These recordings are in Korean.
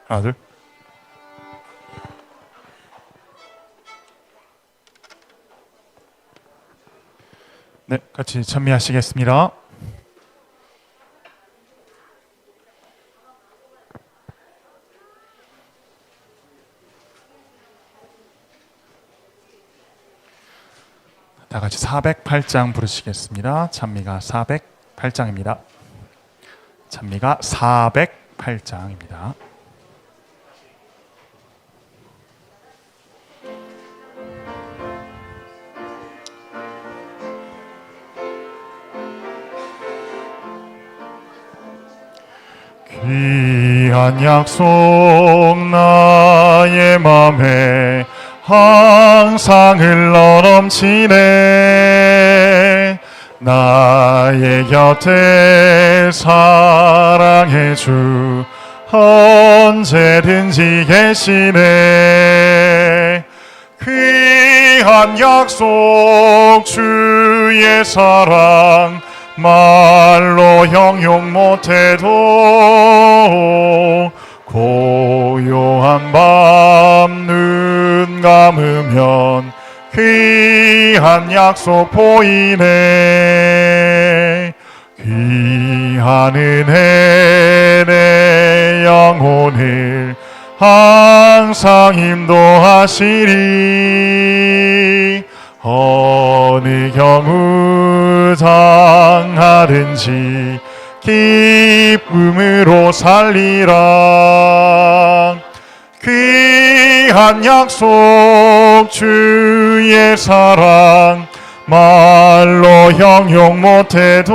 하나, 둘. 네, 같이 찬미하시겠습니다. 다 같이 408장 부르시겠습니다. 찬미가 408장입니다. 찬미가 408장입니다. 귀한 약속 나의 맘에 항상 흘러넘치네. 나의 곁에 사랑의 주 언제든지 계시네. 귀한 약속 주의 사랑 말로 형용 못해도 고요한 밤 눈 감으면 귀한 약속 보이네. 귀한 은혜 내 영혼을 항상 인도하시리. 어느 경우 당하든지 기쁨으로 살리라. 귀한 약속 주의 사랑 말로 형용 못해도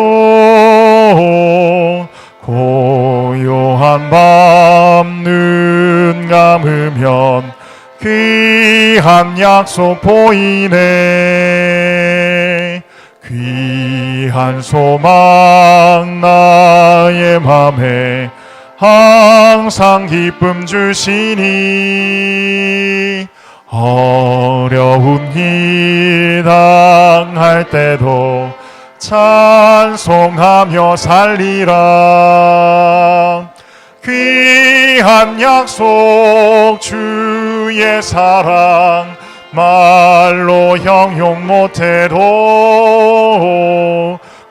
고요한 밤 눈 감으면 귀한 약속 보이네. 귀한 소망 나의 맘에 항상 기쁨 주시니. 어려운 일 당할 때도 찬송하며 살리라. 귀한 약속 주의 사랑 말로 형용 못해도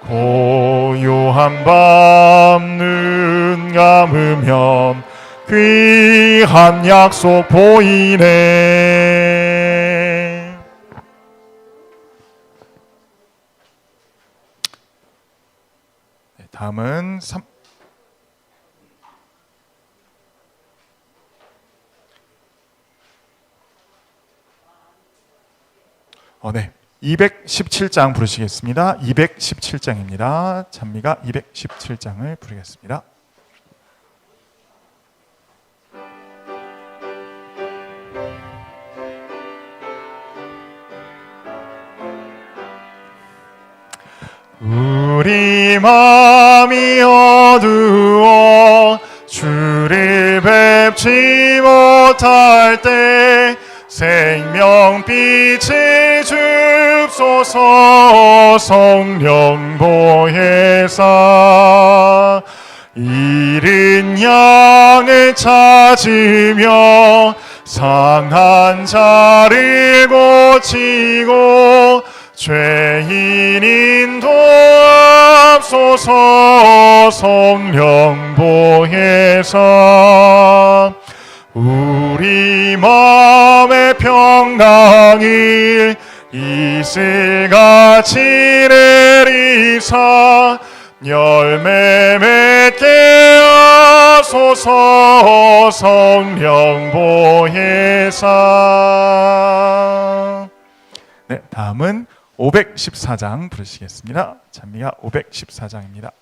고요한 밤 눈 감으면 귀한 약속 보이네. 다음은 네. 217장 부르시겠습니다. 217장입니다. 찬미가 217장을 부르겠습니다. 우리 맘이 어두워 주를 뵙지 못할 때 생명빛을 줍소서. 성령 보혜사 잃은 양을 찾으며 상한 자를 고치고 죄인 인도하소서. 성령 보혜사 우리 마음의 평강을 이슬같이 내리사 열매 맺게 하소서. 성령 보혜사. 네, 다음은 514장 부르시겠습니다. 찬미가 514장입니다.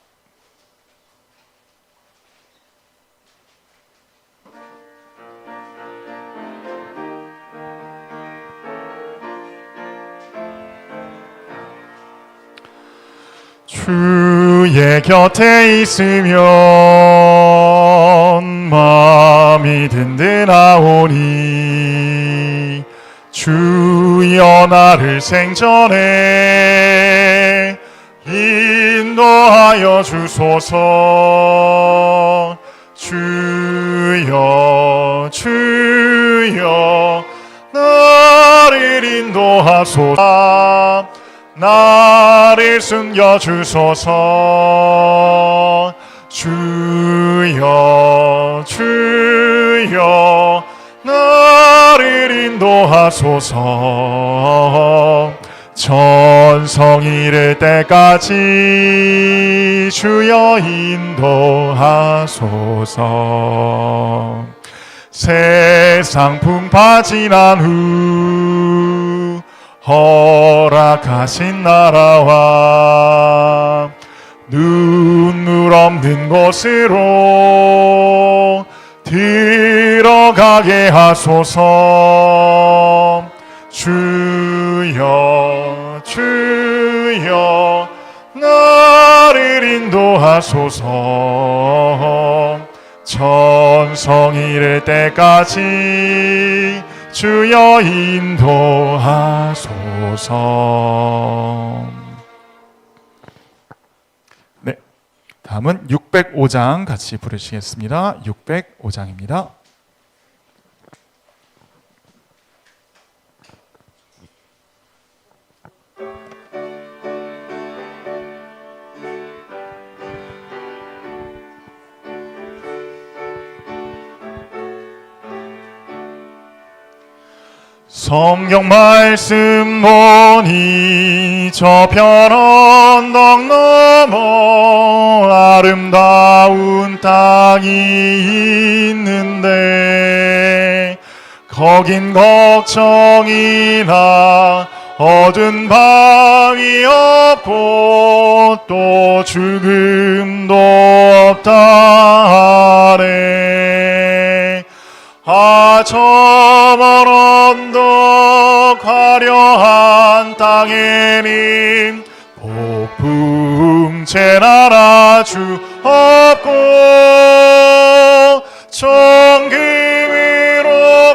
주의 곁에 있으면 마음이 든든하오니. 주여 나를 생전에 인도하여 주소서. 주여 주여 나를 인도하소서 나를 숨겨주소서 주여 주여 나를 인도하소서 천성 이를 때까지 주여 인도하소서 세상 풍파 지난 후 허락하신 나라와 눈물 없는 곳으로 들어가게 하소서 주여 주여 나를 인도하소서 천성 이를 때까지 주여 인도하소서. 네, 다음은 605장 같이 부르시겠습니다. 605장입니다. 성경 말씀 보니 저편 언덕 너머 아름다운 땅이 있는데 거긴 걱정이나 어두운 밤이 없고 또 죽음도 없다 하네. 저 먼 언덕 화려한 땅에는 폭풍 나라 주 없고 정금으로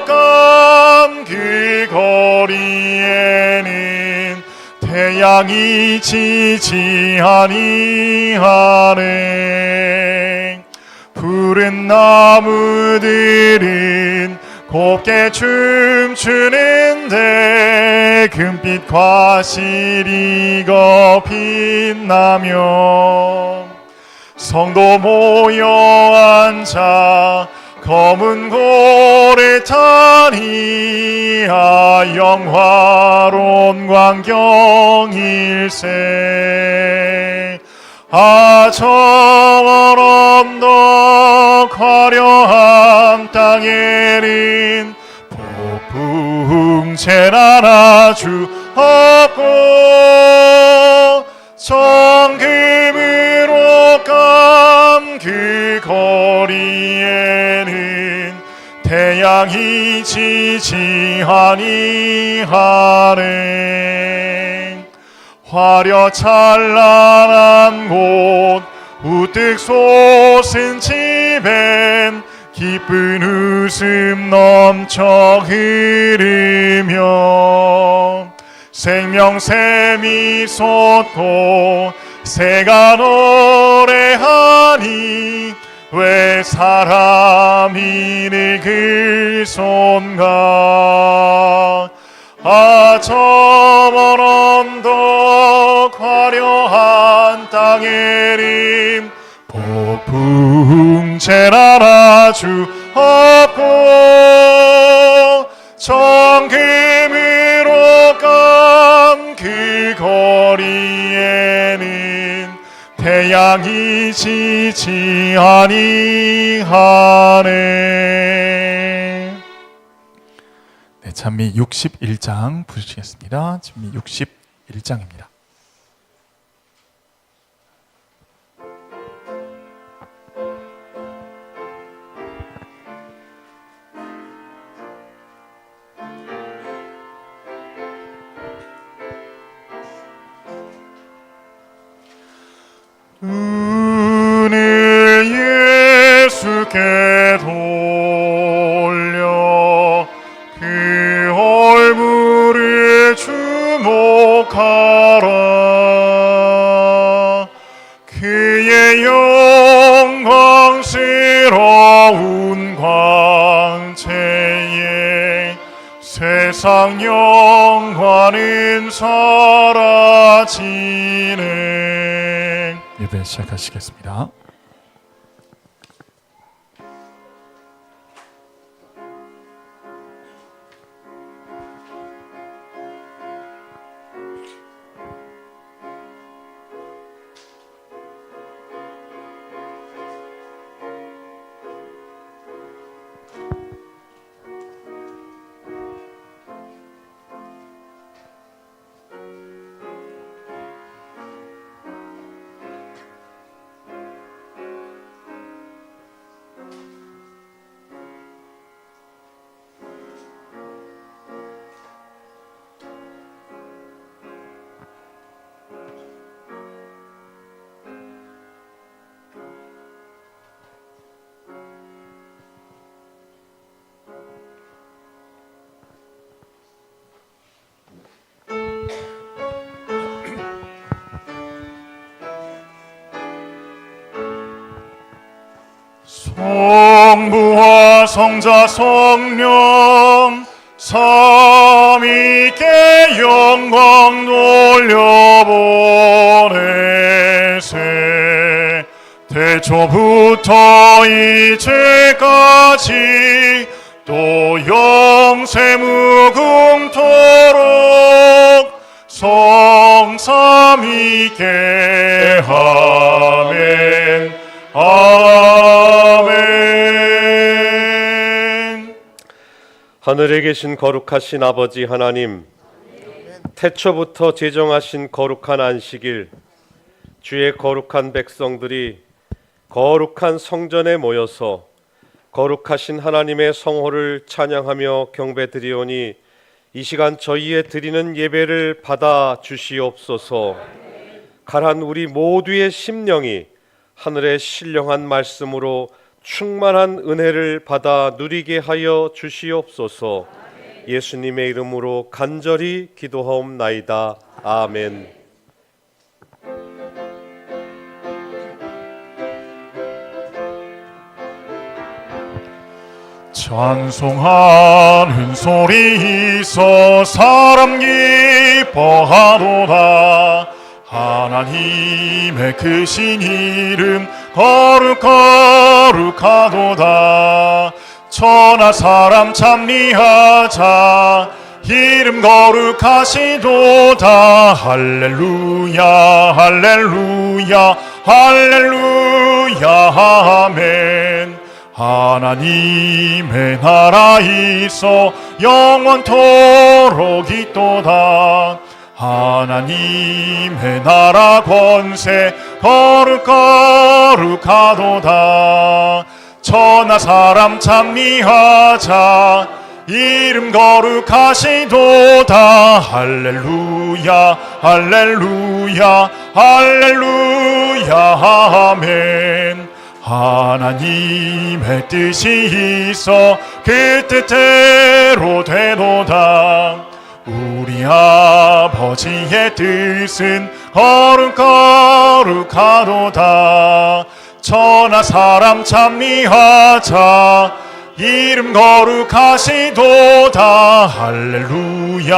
깐 그 거리에는 태양이 지지 아니하네. 푸른 나무들은 곱게 춤추는데 금빛과 실이거 빛나며 성도 모여 앉아 검은 고를 타니 영화로운 광경일세. 저 먼 언덕 화려한 땅에는 폭풍 나라 주 없고 정금으로 깐 그 거리에는 태양이 지지 아니하네. 화려 찬란한 곳 우뚝 솟은 집엔 기쁜 웃음 넘쳐 흐르며 생명샘이 솟고 새가 노래하니 왜 사람이 늙을손가. 저 먼 언덕 화려한 땅에는 폭풍 나라 주 없고 정금으로 깐 그 거리에는 태양이 지지 아니하네. 네, 찬미 61장 부르시겠습니다. 찬미 61장입니다. 눈을 예수께 돌려 그 얼굴을 주목하라. 그의 영광스러운 광채 세상 영광은 사라지네. 예배 시작하시겠습니다. 성부와 성자 성령 삼위께 영광 돌려보내세. 태초부터 이제까지 또 영세 무궁토록 성삼위께 아멘. 아멘. 하늘에 계신 거룩하신 아버지 하나님, 태초부터 제정하신 거룩한 안식일, 주의 거룩한 백성들이 거룩한 성전에 모여서 거룩하신 하나님의 성호를 찬양하며 경배드리오니 이 시간 저희의 드리는 예배를 받아 주시옵소서. 가란 우리 모두의 심령이 하늘의 신령한 말씀으로 충만한 은혜를 받아 누리게 하여 주시옵소서. 예수님의 이름으로 간절히 기도하옵나이다. 아멘. 찬송하는 소리 있어 사람 기뻐하도다. 하나님의 크신 이름 거룩하도다. 천하 사람 찬미하자. 이름 거룩하시도다. 할렐루야 할렐루야 할렐루야 아멘. 하나님의 나라 있어 영원토록 있도다. 하나님의 나라 권세 거룩하도다. 천하 사람 찬미하자. 이름 거룩하시도다. 할렐루야 할렐루야 할렐루야 아멘. 하나님의 뜻이 있어 그 뜻대로 되도다. 우리 아버지의 뜻은 거룩하도다. 천하 사람 찬미하자. 이름 거룩하시도다. 할렐루야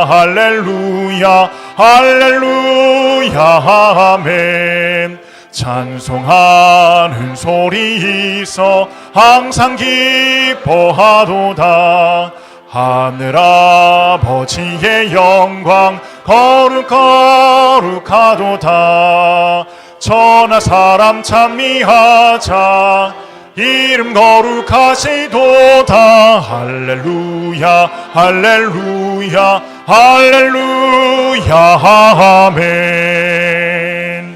할렐루야 할렐루야 아멘. 찬송하는 소리 있어 항상 기뻐하도다. 하늘 아버지의 영광 거룩하도다. 천하 사람 찬미하자. 이름 거룩하시도다. 할렐루야 할렐루야 할렐루야 아멘.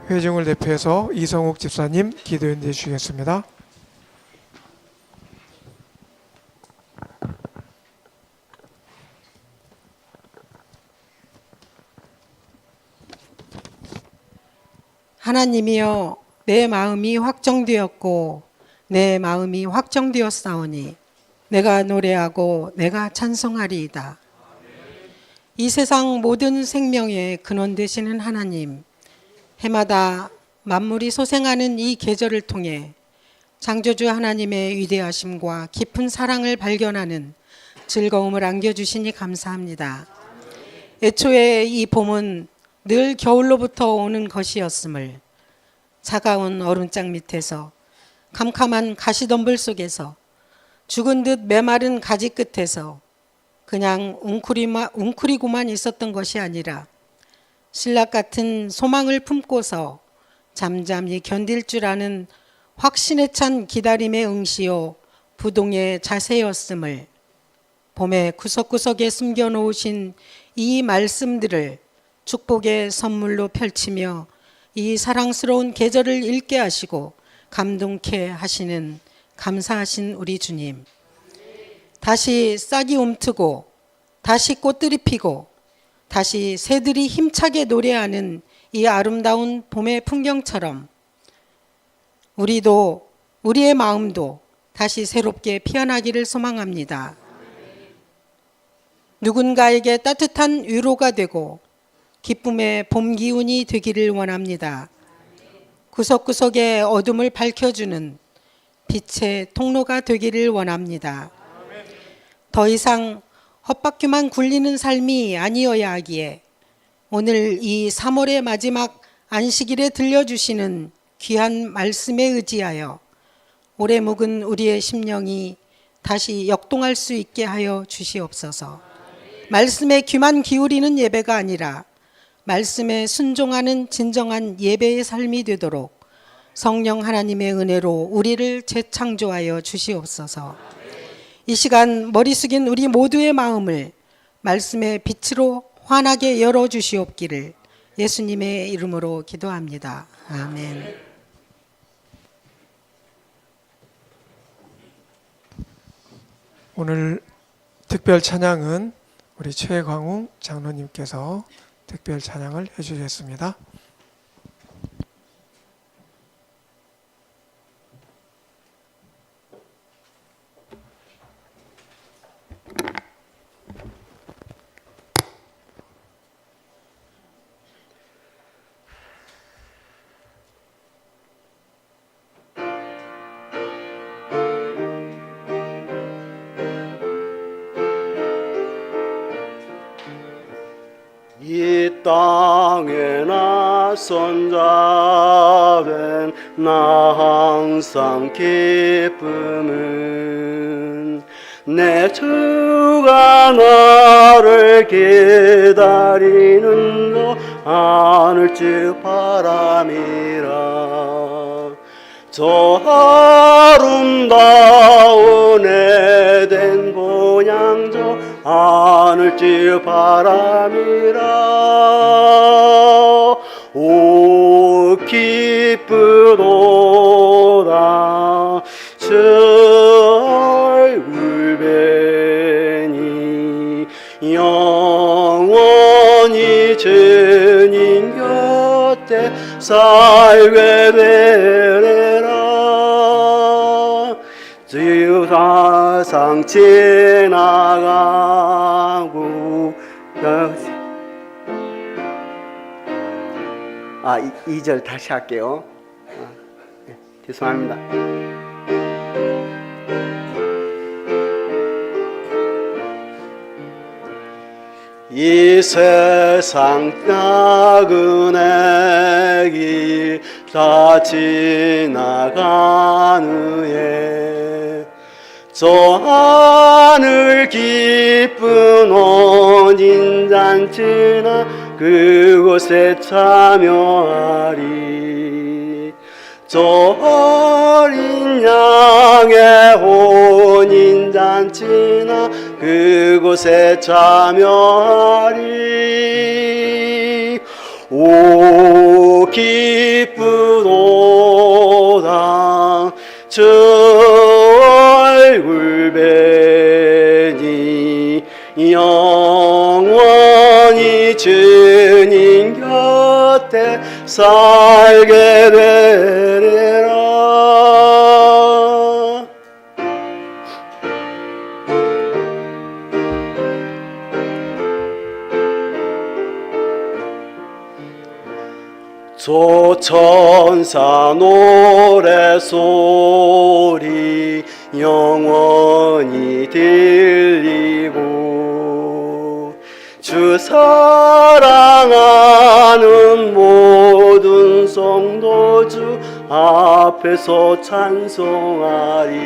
회중을 대표해서 이성욱 집사님 기도해 주시겠습니다. 하나님이여, 내 마음이 확정되었고 내 마음이 확정되었사오니 내가 노래하고 내가 찬송하리이다. 이 세상 모든 생명의 근원 되시는 하나님, 해마다 만물이 소생하는 이 계절을 통해 창조주 하나님의 위대하심과 깊은 사랑을 발견하는 즐거움을 안겨주시니 감사합니다. 애초에 이 봄은 늘 겨울로부터 오는 것이었음을 차가운 얼음장 밑에서 캄캄한 가시덤불 속에서 죽은 듯 메마른 가지 끝에서 그냥 웅크리고만 있었던 것이 아니라 신락 같은 소망을 품고서 잠잠히 견딜 줄 아는 확신에 찬 기다림의 응시요 부동의 자세였음을 봄의 구석구석에 숨겨놓으신 이 말씀들을 축복의 선물로 펼치며 이 사랑스러운 계절을 읽게 하시고 감동케 하시는 감사하신 우리 주님, 다시 싹이 움트고 다시 꽃들이 피고 다시 새들이 힘차게 노래하는 이 아름다운 봄의 풍경처럼 우리도 우리의 마음도 다시 새롭게 피어나기를 소망합니다. 누군가에게 따뜻한 위로가 되고 기쁨의 봄 기운이 되기를 원합니다. 구석구석의 어둠을 밝혀주는 빛의 통로가 되기를 원합니다. 더 이상 헛바퀴만 굴리는 삶이 아니어야 하기에 오늘 이 3월의 마지막 안식일에 들려주시는 귀한 말씀에 의지하여 오래 묵은 우리의 심령이 다시 역동할 수 있게 하여 주시옵소서. 말씀에 귀만 기울이는 예배가 아니라 말씀에 순종하는 진정한 예배의 삶이 되도록 성령 하나님의 은혜로 우리를 재창조하여 주시옵소서. 이 시간 머리 숙인 우리 모두의 마음을 말씀의 빛으로 환하게 열어주시옵기를 예수님의 이름으로 기도합니다. 아멘. 오늘 특별 찬양은 우리 최광웅 장로님께서 특별 찬양을 해주셨습니다. 이 땅에 낯선 자된 나 항상 기쁨은 내 주가 나를 기다리는 거 하늘즉 바람이라. 저 아름다운 에덴 고향 저 하늘즉 바람이라. 오 기쁘도다 저 얼굴 뵈니 영원히 주님 곁에 살게 되리라. 주 세상 지나가고 이 절 다시 할게요. 네, 죄송합니다. 이 세상 나그네 길 다 지나간 후에 저 하늘 깊은 온진 잔치나 그곳에 참여하리. 저 어린 양의 혼인잔치나 그곳에 참여하리. 오 기쁘도다 저 얼굴 뵈니 영원히 주님 곁에 살게 되리라. 저 천사 노래소리 영원히 들리 사랑하는 모든 성도주 앞에서 찬송하리.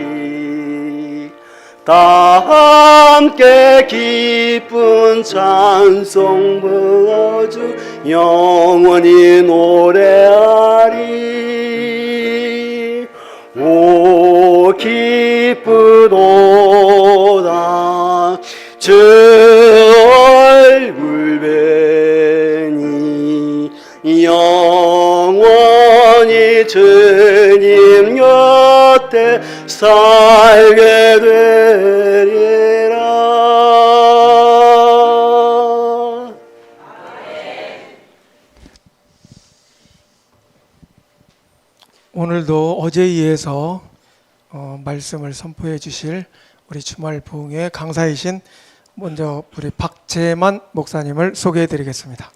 다 함께 기쁜 찬송 불러주 영원히 노래하리. 오 기쁘도다 주 얼굴 뵈니 영원히 주님 곁에 살게 되리라. 오늘도 어제에 이어서 말씀을 선포해 주실 우리 주말 부흥회 강사이신 먼저 우리 박재만 목사님을 소개해 드리겠습니다.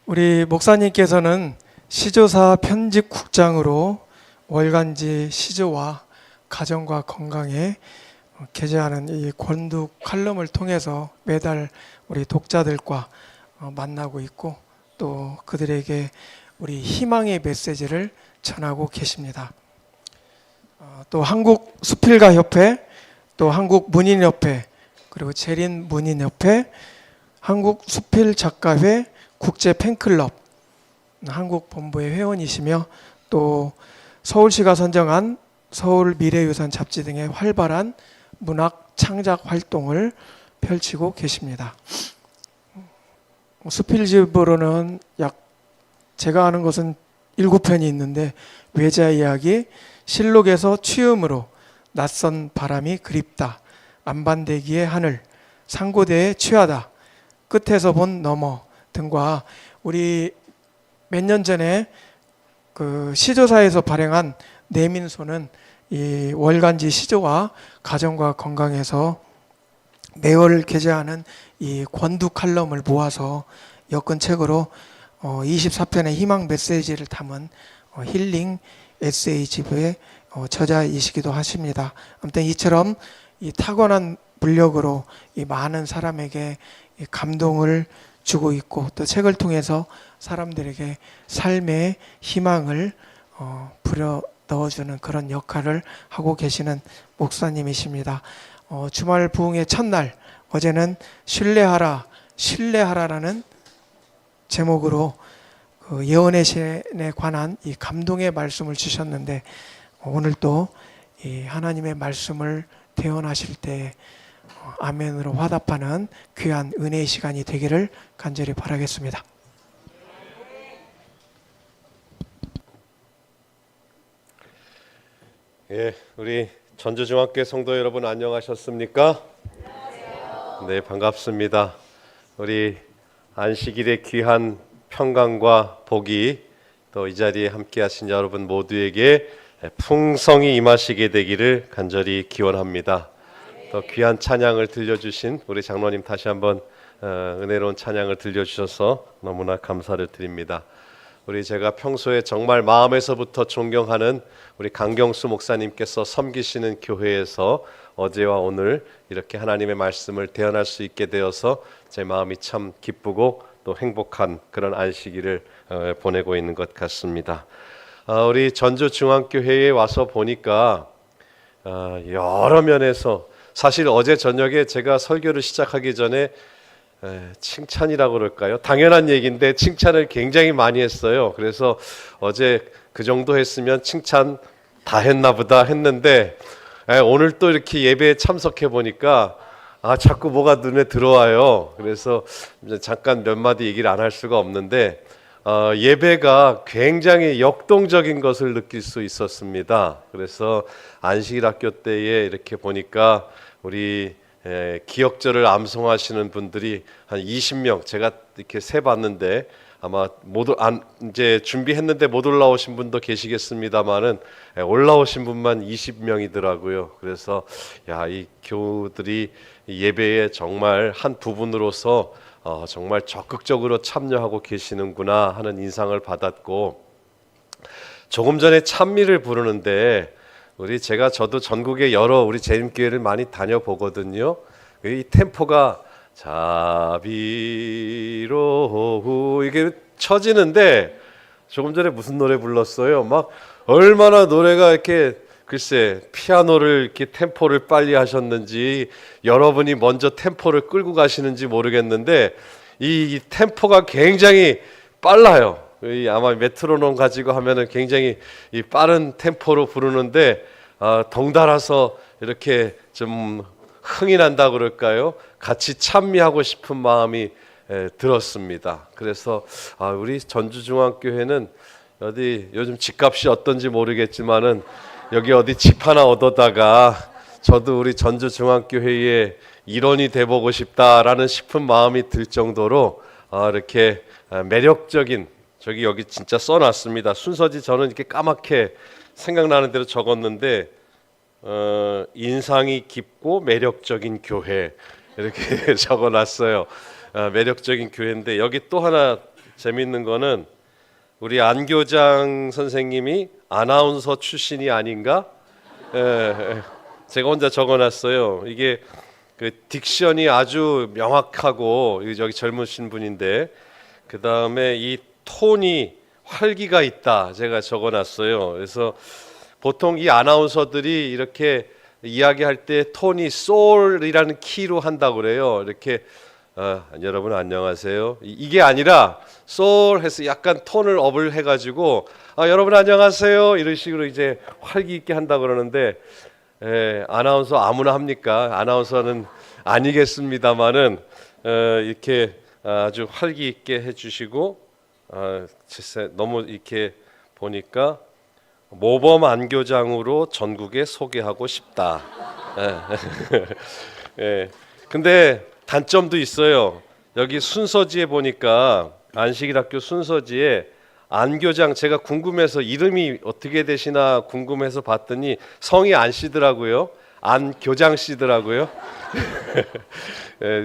우리 목사님께서는 시조사 편집국장으로 월간지 시조와 가정과 건강에 게재하는 이 권두 칼럼을 통해서 매달 우리 독자들과 만나고 있고 또 그들에게 우리 희망의 메시지를 전하고 계십니다. 또 한국 수필가 협회, 또 한국 문인협회, 그리고 재린 문인협회, 한국 수필 작가회 국제 팬클럽 한국 본부의 회원이시며 또 서울시가 선정한 서울 미래유산 잡지 등의 활발한 문학 창작 활동을 펼치고 계십니다. 수필집으로는 제가 아는 것은 7편이 있는데 외자 이야기, 실록에서 취음으로, 낯선 바람이 그립다, 안반대기의 하늘, 상고대에 취하다, 끝에서 본 너머 등과 우리 몇 년 전에 그 시조사에서 발행한 내민소는 이 월간지 시조와 가정과 건강에서 매월 게재하는 이 권두 칼럼을 모아서 엮은 책으로 24편의 희망 메시지를 담은 힐링 에세이집의 저자이시기도 하십니다. 아무튼 이처럼 이 타고난 물력으로 이 많은 사람에게 이 감동을 주고 있고 또 책을 통해서 사람들에게 삶의 희망을 부려 넣어주는 그런 역할을 하고 계시는 목사님이십니다. 주말 부흥의 첫날 어제는 신뢰하라라는 제목으로 그 예언의 신에 관한 이 감동의 말씀을 주셨는데 오늘 또 이 하나님의 말씀을 대언하실 때 아멘으로 화답하는 귀한 은혜의 시간이 되기를 간절히 바라겠습니다. 예, 우리 전주중학교 성도 여러분 안녕하셨습니까? 네, 반갑습니다. 우리 안식일의 귀한 평강과 복이 또 이 자리에 함께하신 여러분 모두에게 풍성히 임하시게 되기를 간절히 기원합니다. 또 귀한 찬양을 들려주신 우리 장로님 다시 한번 은혜로운 찬양을 들려주셔서 너무나 감사를 드립니다. 우리 제가 평소에 정말 마음에서부터 존경하는 우리 강경수 목사님께서 섬기시는 교회에서 어제와 오늘 이렇게 하나님의 말씀을 대언할 수 있게 되어서 제 마음이 참 기쁘고 또 행복한 그런 안식일을 보내고 있는 것 같습니다. 우리 전주중앙교회에 와서 보니까 여러 면에서 사실 어제 저녁에 제가 설교를 시작하기 전에 칭찬이라고 그럴까요? 당연한 얘기인데 칭찬을 굉장히 많이 했어요. 그래서 어제 그 정도 했으면 칭찬 다 했나 보다 했는데 오늘 또 이렇게 예배에 참석해 보니까 자꾸 뭐가 눈에 들어와요. 그래서 잠깐 몇 마디 얘기를 안 할 수가 없는데 예배가 굉장히 역동적인 것을 느낄 수 있었습니다. 그래서 안식일 학교 때에 이렇게 보니까 우리 기억절을 암송하시는 분들이 한 20명 제가 이렇게 세봤는데 아마 이제 준비했는데 못 올라오신 분도 계시겠습니다만은 올라오신 분만 20명이더라고요. 그래서 이 교우들이 예배에 정말 한 부분으로서 정말 적극적으로 참여하고 계시는구나 하는 인상을 받았고 조금 전에 찬미를 부르는데 저도 전국의 여러 우리 재림교회를 많이 다녀보거든요. 이 템포가 자비로 이게 쳐지는데 조금 전에 무슨 노래 불렀어요? 막 얼마나 노래가 이렇게 글쎄 피아노를 이렇게 템포를 빨리 하셨는지 여러분이 먼저 템포를 끌고 가시는지 모르겠는데 이 템포가 굉장히 빨라요. 아마 메트로놈 가지고 하면은 굉장히 이 빠른 템포로 부르는데 덩달아서 이렇게 좀 흥이 난다 그럴까요? 같이 찬미하고 싶은 마음이 들었습니다. 그래서 우리 전주중앙교회는 어디 요즘 집값이 어떤지 모르겠지만은 여기 어디 집 하나 얻어다가 저도 우리 전주중앙교회의 일원이 돼보고 싶다라는 싶은 마음이 들 정도로 이렇게 매력적인 여기 진짜 써놨습니다. 순서지 저는 이렇게 까맣게 생각나는 대로 적었는데 인상이 깊고 매력적인 교회 이렇게 적어놨어요. 매력적인 교회인데 여기 또 하나 재밌는 거는 우리 안교장 선생님이 아나운서 출신이 아닌가? 제가 혼자 적어놨어요. 이게 그 딕션이 아주 명확하고 여기 젊으신 분인데 그 다음에 이 톤이 활기가 있다 제가 적어놨어요. 그래서 보통 이 아나운서들이 이렇게 이야기할 때 톤이 소울이라는 키로 한다고 그래요. 이렇게 여러분 안녕하세요. 이게 아니라 소울 해서 약간 톤을 업을 해가지고 여러분 안녕하세요 이런 식으로 이제 활기 있게 한다 그러는데 아나운서 아무나 합니까? 아나운서는 아니겠습니다만은 이렇게 아주 활기 있게 해주시고 너무 이렇게 보니까 모범 안교장으로 전국에 소개하고 싶다. 근데 단점도 있어요. 여기 순서지에 보니까 안식일학교 순서지에 안교장 제가 궁금해서 이름이 어떻게 되시나 궁금해서 봤더니 성이 안 씨더라고요. 안교장 씨더라고요.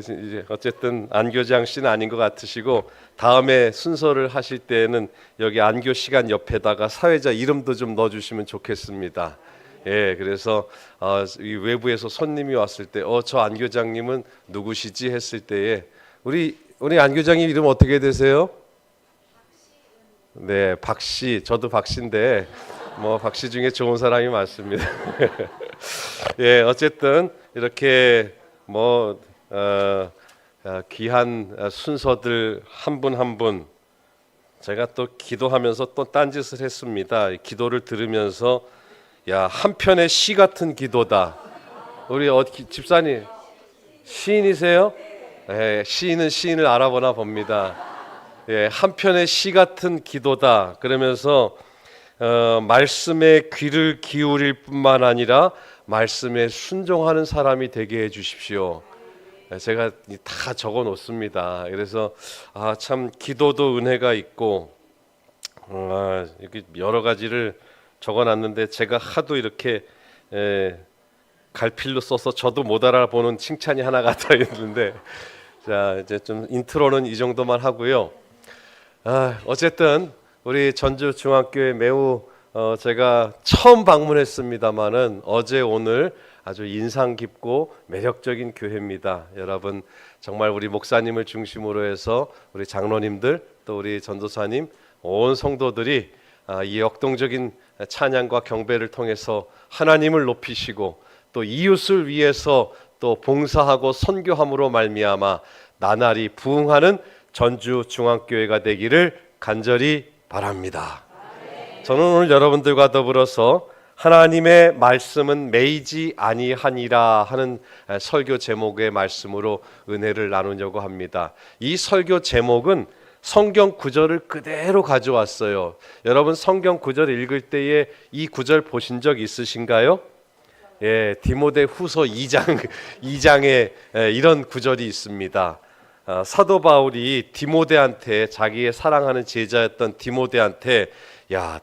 이제 어쨌든 안교장 씨는 아닌 것 같으시고 다음에 순서를 하실 때에는 여기 안교 시간 옆에다가 사회자 이름도 좀 넣어주시면 좋겠습니다. 그래서 이 외부에서 손님이 왔을 때 저 안교장님은 누구시지 했을 때에 우리 안교장님 이름 어떻게 되세요? 네, 박씨. 저도 박씨인데 뭐 박씨 중에 좋은 사람이 많습니다. 어쨌든 이렇게 뭐 귀한 순서들 한 분 한 분 제가 또 기도하면서 또 딴짓을 했습니다. 기도를 들으면서 한 편의 시 같은 기도다. 우리 집사님 시인이세요? 시인은 시인을 알아보나 봅니다. 한 편의 시 같은 기도다. 그러면서 말씀에 귀를 기울일 뿐만 아니라 말씀에 순종하는 사람이 되게 해주십시오. 제가 다 적어 놓습니다. 그래서 참 기도도 은혜가 있고 이렇게 여러 가지를 적어 놨는데 제가 하도 이렇게 갈필로 써서 저도 못 알아보는 칭찬이 하나가 더 있는데 자 이제 좀 인트로는 이 정도만 하고요. 어쨌든 우리 전주중앙교회 매우 제가 처음 방문했습니다마는 어제 오늘 아주 인상 깊고 매력적인 교회입니다. 여러분 정말 우리 목사님을 중심으로 해서 우리 장로님들 또 우리 전도사님 온 성도들이 이 역동적인 찬양과 경배를 통해서 하나님을 높이시고 또 이웃을 위해서 또 봉사하고 선교함으로 말미암아 나날이 부흥하는 전주중앙교회가 되기를 간절히 바랍니다. 저는 오늘 여러분들과 더불어서 하나님의 말씀은 매이지 아니하니라 하는 설교 제목의 말씀으로 은혜를 나누려고 합니다. 이 설교 제목은 성경 구절을 그대로 가져왔어요. 여러분 성경 구절 읽을 때에 이 구절 보신 적 있으신가요? 디모데 후서 2장에 이런 구절이 있습니다. 사도 바울이 디모데한테 자기의 사랑하는 제자였던 디모데한테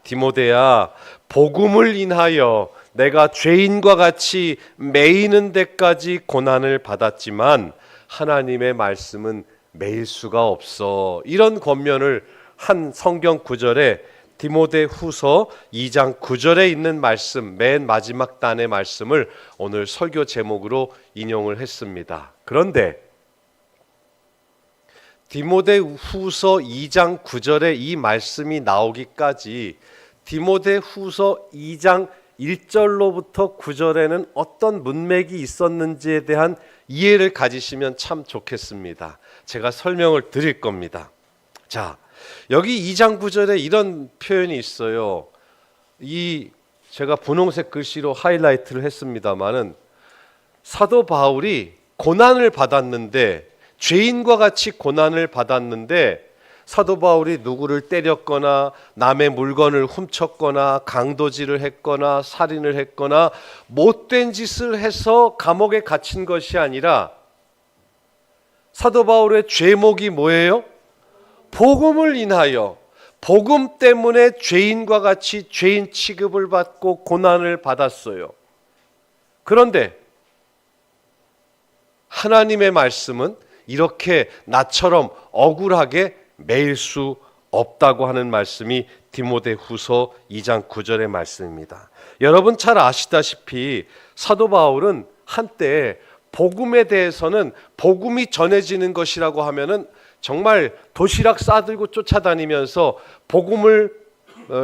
디모데야 복음을 인하여 내가 죄인과 같이 매이는 데까지 고난을 받았지만 하나님의 말씀은 매일 수가 없어. 이런 권면을 한 성경 구절에 디모데후서 2장 9절에 있는 말씀, 맨 마지막 단의 말씀을 오늘 설교 제목으로 인용을 했습니다. 그런데 디모데후서 2장 9절에 이 말씀이 나오기까지 디모데후서 2장 1절로부터 9절에는 어떤 문맥이 있었는지에 대한 이해를 가지시면 참 좋겠습니다. 제가 설명을 드릴 겁니다. 자, 여기 2장 9절에 이런 표현이 있어요. 제가 분홍색 글씨로 하이라이트를 했습니다마는 사도 바울이 고난을 받았는데, 죄인과 같이 고난을 받았는데 사도 바울이 누구를 때렸거나 남의 물건을 훔쳤거나 강도질을 했거나 살인을 했거나 못된 짓을 해서 감옥에 갇힌 것이 아니라 사도 바울의 죄목이 뭐예요? 복음을 인하여, 복음 때문에 죄인과 같이 죄인 취급을 받고 고난을 받았어요. 그런데 하나님의 말씀은 이렇게 나처럼 억울하게 매일 수 없다고 하는 말씀이 디모데후서 2장 9절의 말씀입니다. 여러분 잘 아시다시피 사도 바울은 한때 복음에 대해서는, 복음이 전해지는 것이라고 하면은 정말 도시락 싸들고 쫓아다니면서 복음을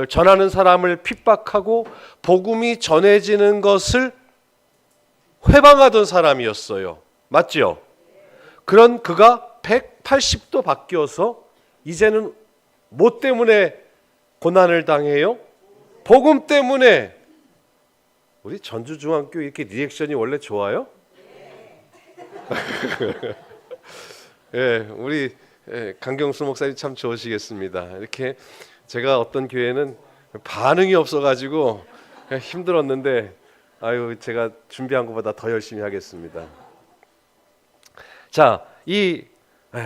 전하는 사람을 핍박하고 복음이 전해지는 것을 회방하던 사람이었어요. 맞죠? 그런 그가 180도 바뀌어서 이제는 뭐 때문에 고난을 당해요? 복음 때문에. 우리 전주중앙교 이렇게 리액션이 원래 좋아요? 예, 우리 강경수 목사님 참 좋으시겠습니다. 이렇게 제가 어떤 교회는 반응이 없어가지고 힘들었는데, 아유, 제가 준비한 것보다 더 열심히 하겠습니다. 자, 이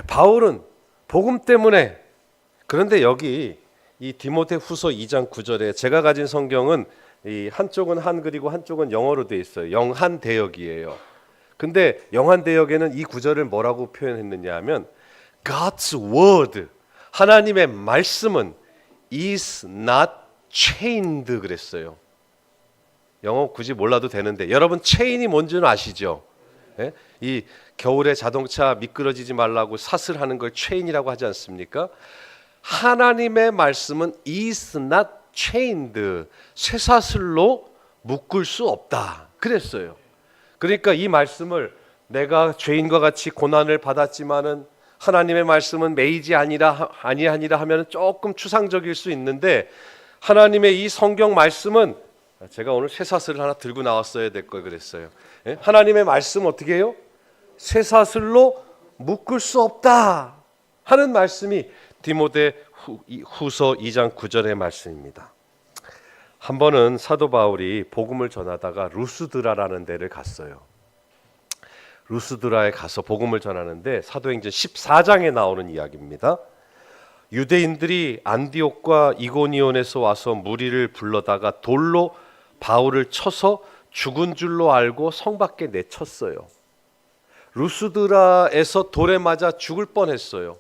바울은 복음 때문에, 그런데 여기 이 디모데후서 2장 9절에 제가 가진 성경은 이 한쪽은 한글이고 한쪽은 영어로 돼 있어요. 영한 대역이에요. 근데 영한 대역에는 이 구절을 뭐라고 표현했느냐 하면 God's word, 하나님의 말씀은 is not chained 그랬어요. 영어 굳이 몰라도 되는데 여러분 체인이 뭔지는 아시죠? 예? 이 겨울에 자동차 미끄러지지 말라고 사슬하는 걸 체인이라고 하지 않습니까? 하나님의 말씀은 is not chained, 쇠사슬로 묶을 수 없다 그랬어요. 그러니까 이 말씀을 내가 죄인과 같이 고난을 받았지만은 하나님의 말씀은 매이지 아니하니라 하면 조금 추상적일 수 있는데, 하나님의 이 성경 말씀은, 제가 오늘 쇠사슬을 하나 들고 나왔어야 될 걸 그랬어요. 예? 하나님의 말씀 어떻게 해요? 쇠사슬로 묶을 수 없다 하는 말씀이 디모데후서 2장 9절의 말씀입니다. 한 번은 사도 바울이 복음을 전하다가 루스드라라는 데를 갔어요. 루스드라에 가서 복음을 전하는데 사도행전 14장에 나오는 이야기입니다. 유대인들이 안디옥과 이고니온에서 와서 무리를 불러다가 돌로 바울을 쳐서 죽은 줄로 알고 성 밖에 내쳤어요. 루스드라에서 돌에 맞아 죽을 뻔했어요.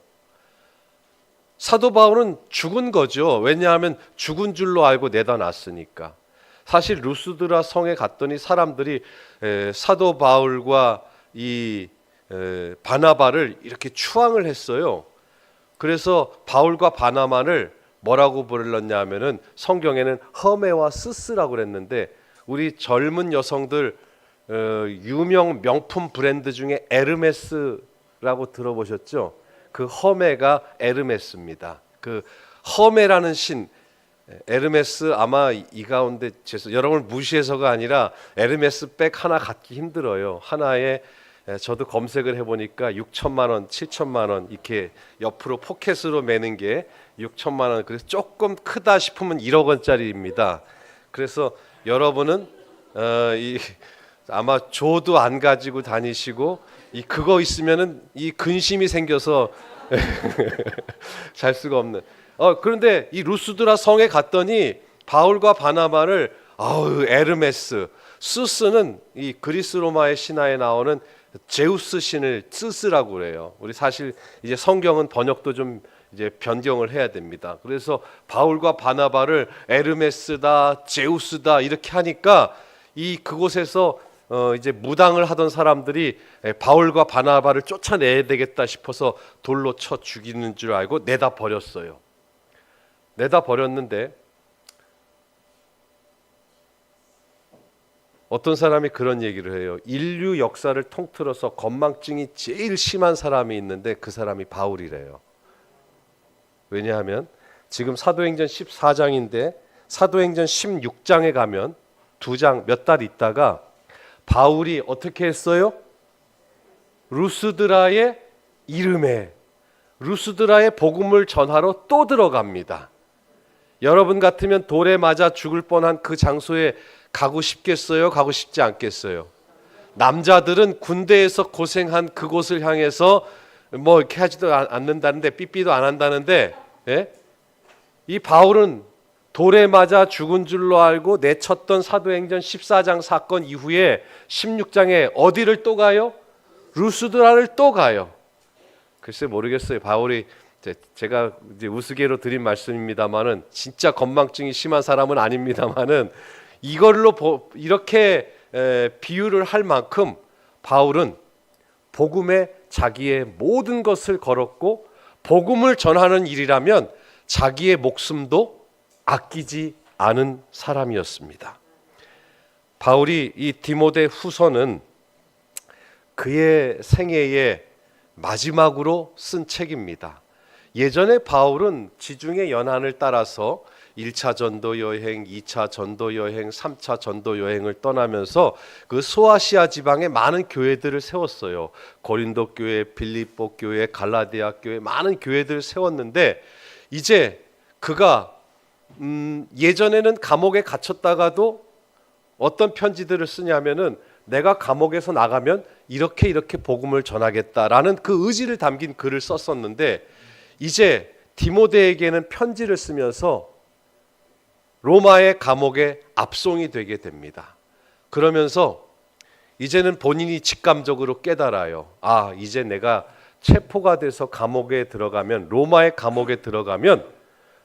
사도 바울은 죽은 거죠. 왜냐하면 죽은 줄로 알고 내다 놨으니까. 사실 루스드라 성에 갔더니 사람들이 사도 바울과 이 바나바를 이렇게 추앙을 했어요. 그래서 바울과 바나바를 뭐라고 불렀냐 하면은 성경에는 허메와 스스라고 그랬는데, 우리 젊은 여성들 유명 명품 브랜드 중에 에르메스라고 들어보셨죠? 그 허메가 에르메스입니다. 그 허메라는 신, 에르메스 아마 이 가운데 여러분을 무시해서가 아니라 에르메스 백 하나 갖기 힘들어요. 하나에 저도 검색을 해보니까 6천만 원, 7천만 원 이렇게 옆으로 포켓으로 매는 게 6천만 원. 그래서 조금 크다 싶으면 1억 원짜리입니다. 그래서 여러분은 아마 조도 안 가지고 다니시고 그거 있으면은 이 근심이 생겨서 잘 수가 없는. 그런데 이 루스드라 성에 갔더니 바울과 바나바를 에르메스, 스스는 이 그리스 로마의 신화에 나오는 제우스 신을 스스라고 그래요. 우리 사실 이제 성경은 번역도 좀 이제 변경을 해야 됩니다. 그래서 바울과 바나바를 에르메스다, 제우스다 이렇게 하니까 그곳에서 이제 무당을 하던 사람들이 바울과 바나바를 쫓아내야 되겠다 싶어서 돌로 쳐 죽이는 줄 알고 내다 버렸어요. 내다 버렸는데 어떤 사람이 그런 얘기를 해요. 인류 역사를 통틀어서 건망증이 제일 심한 사람이 있는데 그 사람이 바울이래요. 왜냐하면 지금 사도행전 14장인데 사도행전 16장에 가면 2장 몇 달 있다가 바울이 어떻게 했어요? 루스드라의 이름에 루스드라의 복음을 전하러 또 들어갑니다. 여러분 같으면 돌에 맞아 죽을 뻔한 그 장소에 가고 싶겠어요? 가고 싶지 않겠어요? 남자들은 군대에서 고생한 그곳을 향해서 뭐 이렇게 하지도 않는다는데 삐삐도 안 한다는데 이 바울은 돌에 맞아 죽은 줄로 알고 내쳤던 사도행전 14장 사건 이후에 16장에 어디를 또 가요? 루스드라를 또 가요. 글쎄 모르겠어요. 바울이 제가 이제 우스개로 드린 말씀입니다만은 진짜 건망증이 심한 사람은 아닙니다만은 이걸로 이렇게 비유를 할 만큼 바울은 복음에 자기의 모든 것을 걸었고 복음을 전하는 일이라면 자기의 목숨도 아끼지 않은 사람이었습니다. 바울이 이 디모데 후서는 그의 생애의 마지막으로 쓴 책입니다. 예전에 바울은 지중해 연안을 따라서 1차 전도 여행, 2차 전도 여행, 3차 전도 여행을 떠나면서 그 소아시아 지방에 많은 교회들을 세웠어요. 고린도 교회, 빌립보 교회, 갈라디아 교회 많은 교회들을 세웠는데 이제 그가 예전에는 감옥에 갇혔다가도 어떤 편지들을 쓰냐면은 내가 감옥에서 나가면 이렇게 복음을 전하겠다라는 그 의지를 담긴 글을 썼었는데 이제 디모데에게는 편지를 쓰면서 로마의 감옥에 압송이 되게 됩니다. 그러면서 이제는 본인이 직감적으로 깨달아요. 아, 이제 내가 체포가 돼서 감옥에 들어가면 로마의 감옥에 들어가면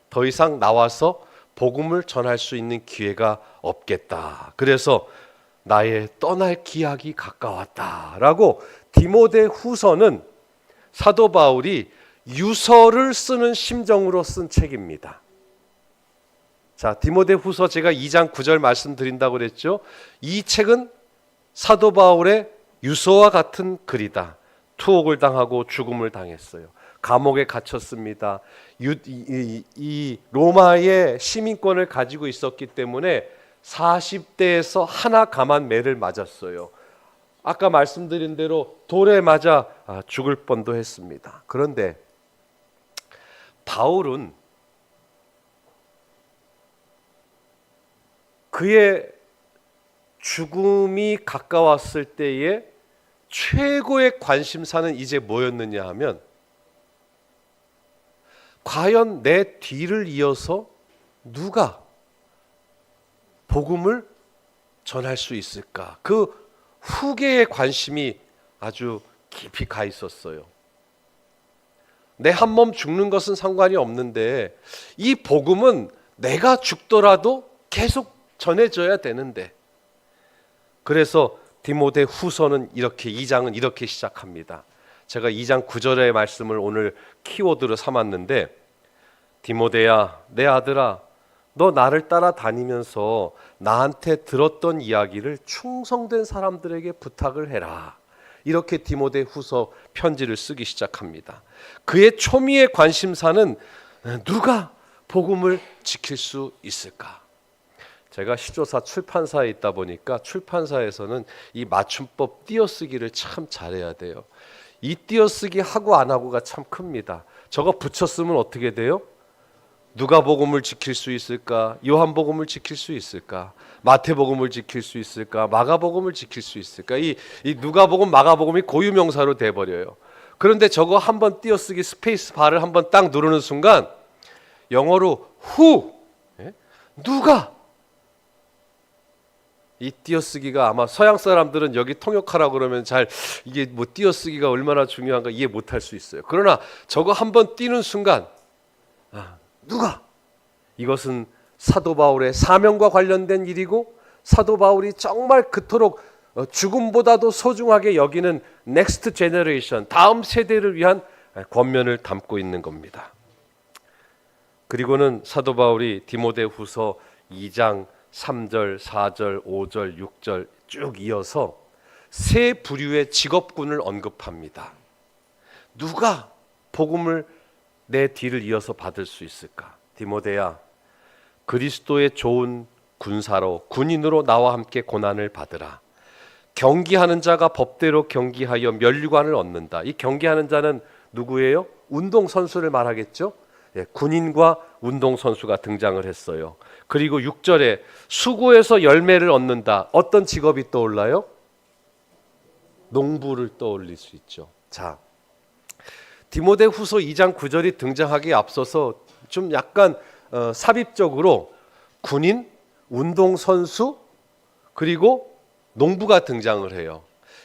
더 이상 나와서 복음을 전할 수 있는 기회가 없겠다. 그래서 나의 떠날 기약이 가까웠다라고 디모데 후서는 사도 바울이 유서를 쓰는 심정으로 쓴 책입니다. 자, 디모데 후서 제가 2장 9절 말씀드린다고 그랬죠. 이 책은 사도 바울의 유서와 같은 글이다. 투옥을 당하고 죽음을 당했어요. 감옥에 갇혔습니다. 이 로마의 시민권을 가지고 있었기 때문에 40대에서 하나 감한 매를 맞았어요. 아까 말씀드린 대로 돌에 맞아 죽을 뻔도 했습니다. 그런데 바울은 그의 죽음이 가까웠을 때에 최고의 관심사는 이제 뭐였느냐 하면 과연 내 뒤를 이어서 누가 복음을 전할 수 있을까? 그 후계의 관심이 아주 깊이 가 있었어요. 내 한 몸 죽는 것은 상관이 없는데 이 복음은 내가 죽더라도 계속 전해져야 되는데 그래서 디모데 후서는 이렇게 2장은 이렇게 시작합니다. 제가 2장 9절의 말씀을 오늘 키워드로 삼았는데 디모데야 내 아들아 너 나를 따라다니면서 나한테 들었던 이야기를 충성된 사람들에게 부탁을 해라. 이렇게 디모데 후서 편지를 쓰기 시작합니다. 그의 초미의 관심사는 누가 복음을 지킬 수 있을까? 제가 시조사 출판사에 있다 보니까 출판사에서는 이 맞춤법 띄어쓰기를 참 잘해야 돼요. 이 띄어쓰기 하고 안 하고가 참 큽니다. 저거 붙였으면 어떻게 돼요? 누가복음을 지킬 수 있을까? 요한복음을 지킬 수 있을까? 마태복음을 지킬 수 있을까? 마가복음을 지킬 수 있을까? 이 누가복음, 마가복음이 고유명사로 돼버려요. 그런데 저거 한번 띄어쓰기 스페이스 바를 한번 딱 누르는 순간 영어로 who, 누가? 이 띄어쓰기가 아마 서양 사람들은 여기 통역하라고 그러면 잘 이게 뭐 띄어쓰기가 얼마나 중요한가 이해 못할 수 있어요. 그러나 저거 한번 띄는 순간 누가? 이것은 사도 바울의 사명과 관련된 일이고 사도 바울이 정말 그토록 죽음보다도 소중하게 여기는 넥스트 제너레이션, 다음 세대를 위한 권면을 담고 있는 겁니다. 그리고는 사도 바울이 디모데후서 2장 3절, 4절, 5절, 6절 쭉 이어서 세 부류의 직업군을 언급합니다. 누가 복음을 내 뒤를 이어서 받을 수 있을까? 디모데야, 그리스도의 좋은 군사로, 군인으로 나와 함께 고난을 받으라. 경기하는 자가 법대로 경기하여 면류관을 얻는다. 이 경기하는 자는 누구예요? 운동선수를 말하겠죠? 군인과 운동선수가 등장을 했어요. 그리고 6절에 수고해서 열매를 얻는다. 어떤 직업이 떠올라요? 농부를 떠올릴 수 있죠. 자, 디모데후서 2장 9절이 등장하기에 앞서서 좀 약간 삽입적으로 군인, 운동선수, 그리고 농부가 등장을 해요.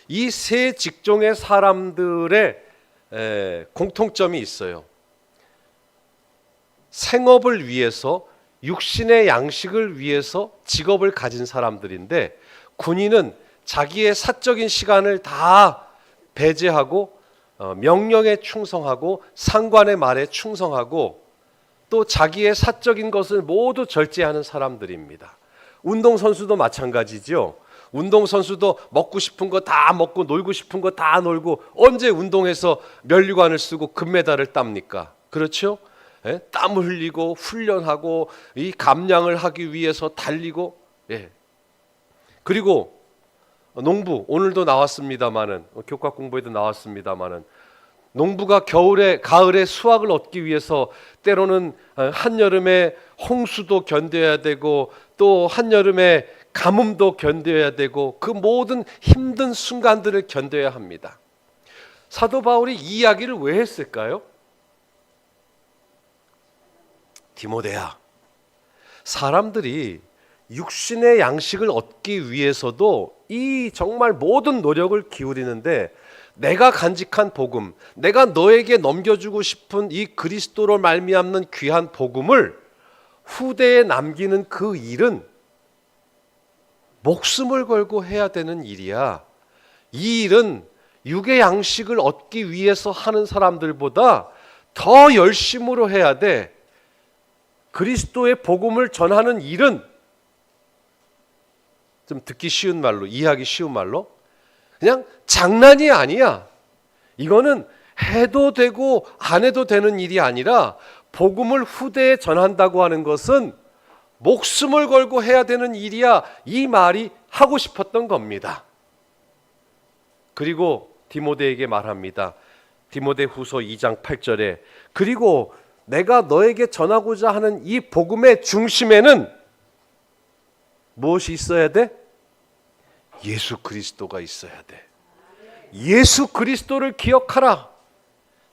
이 세 직종의 사람들의 공통점이 있어요. 생업을 위해서, 육신의 양식을 위해서 직업을 가진 사람들인데, 군인은 자기의 사적인 시간을 다 배제하고 명령에 충성하고 상관의 말에 충성하고 또 자기의 사적인 것을 모두 절제하는 사람들입니다. 운동선수도 마찬가지죠. 운동선수도 먹고 싶은 거 다 먹고 놀고 싶은 거 다 놀고 언제 운동해서 면류관을 쓰고 금메달을 땁니까? 그렇죠? 땀을 흘리고 훈련하고 이 감량을 하기 위해서 달리고, 그리고 농부, 오늘도 나왔습니다마는, 교과 공부에도 나왔습니다마는, 농부가 겨울에, 가을에 수확을 얻기 위해서 때로는 한여름에 홍수도 견뎌야 되고 또 한여름에 가뭄도 견뎌야 되고 그 모든 힘든 순간들을 견뎌야 합니다. 사도 바울이 이 이야기를 왜 했을까요? 디모데야, 사람들이 육신의 양식을 얻기 위해서도 이 정말 모든 노력을 기울이는데 내가 간직한 복음, 내가 너에게 넘겨주고 싶은 이 그리스도로 말미암는 귀한 복음을 후대에 남기는 그 일은 목숨을 걸고 해야 되는 일이야. 이 일은 육의 양식을 얻기 위해서 하는 사람들보다 더 열심으로 해야 돼. 그리스도의 복음을 전하는 일은, 좀 듣기 쉬운 말로, 이해하기 쉬운 말로, 그냥 장난이 아니야. 이거는 해도 되고 안 해도 되는 일이 아니라 복음을 후대에 전한다고 하는 것은 목숨을 걸고 해야 되는 일이야. 이 말이 하고 싶었던 겁니다. 그리고 디모데에게 말합니다. 디모데후서 2장 8절에 그리고 내가 너에게 전하고자 하는 이 복음의 중심에는 무엇이 있어야 돼? 예수 그리스도가 있어야 돼. 예수 그리스도를 기억하라.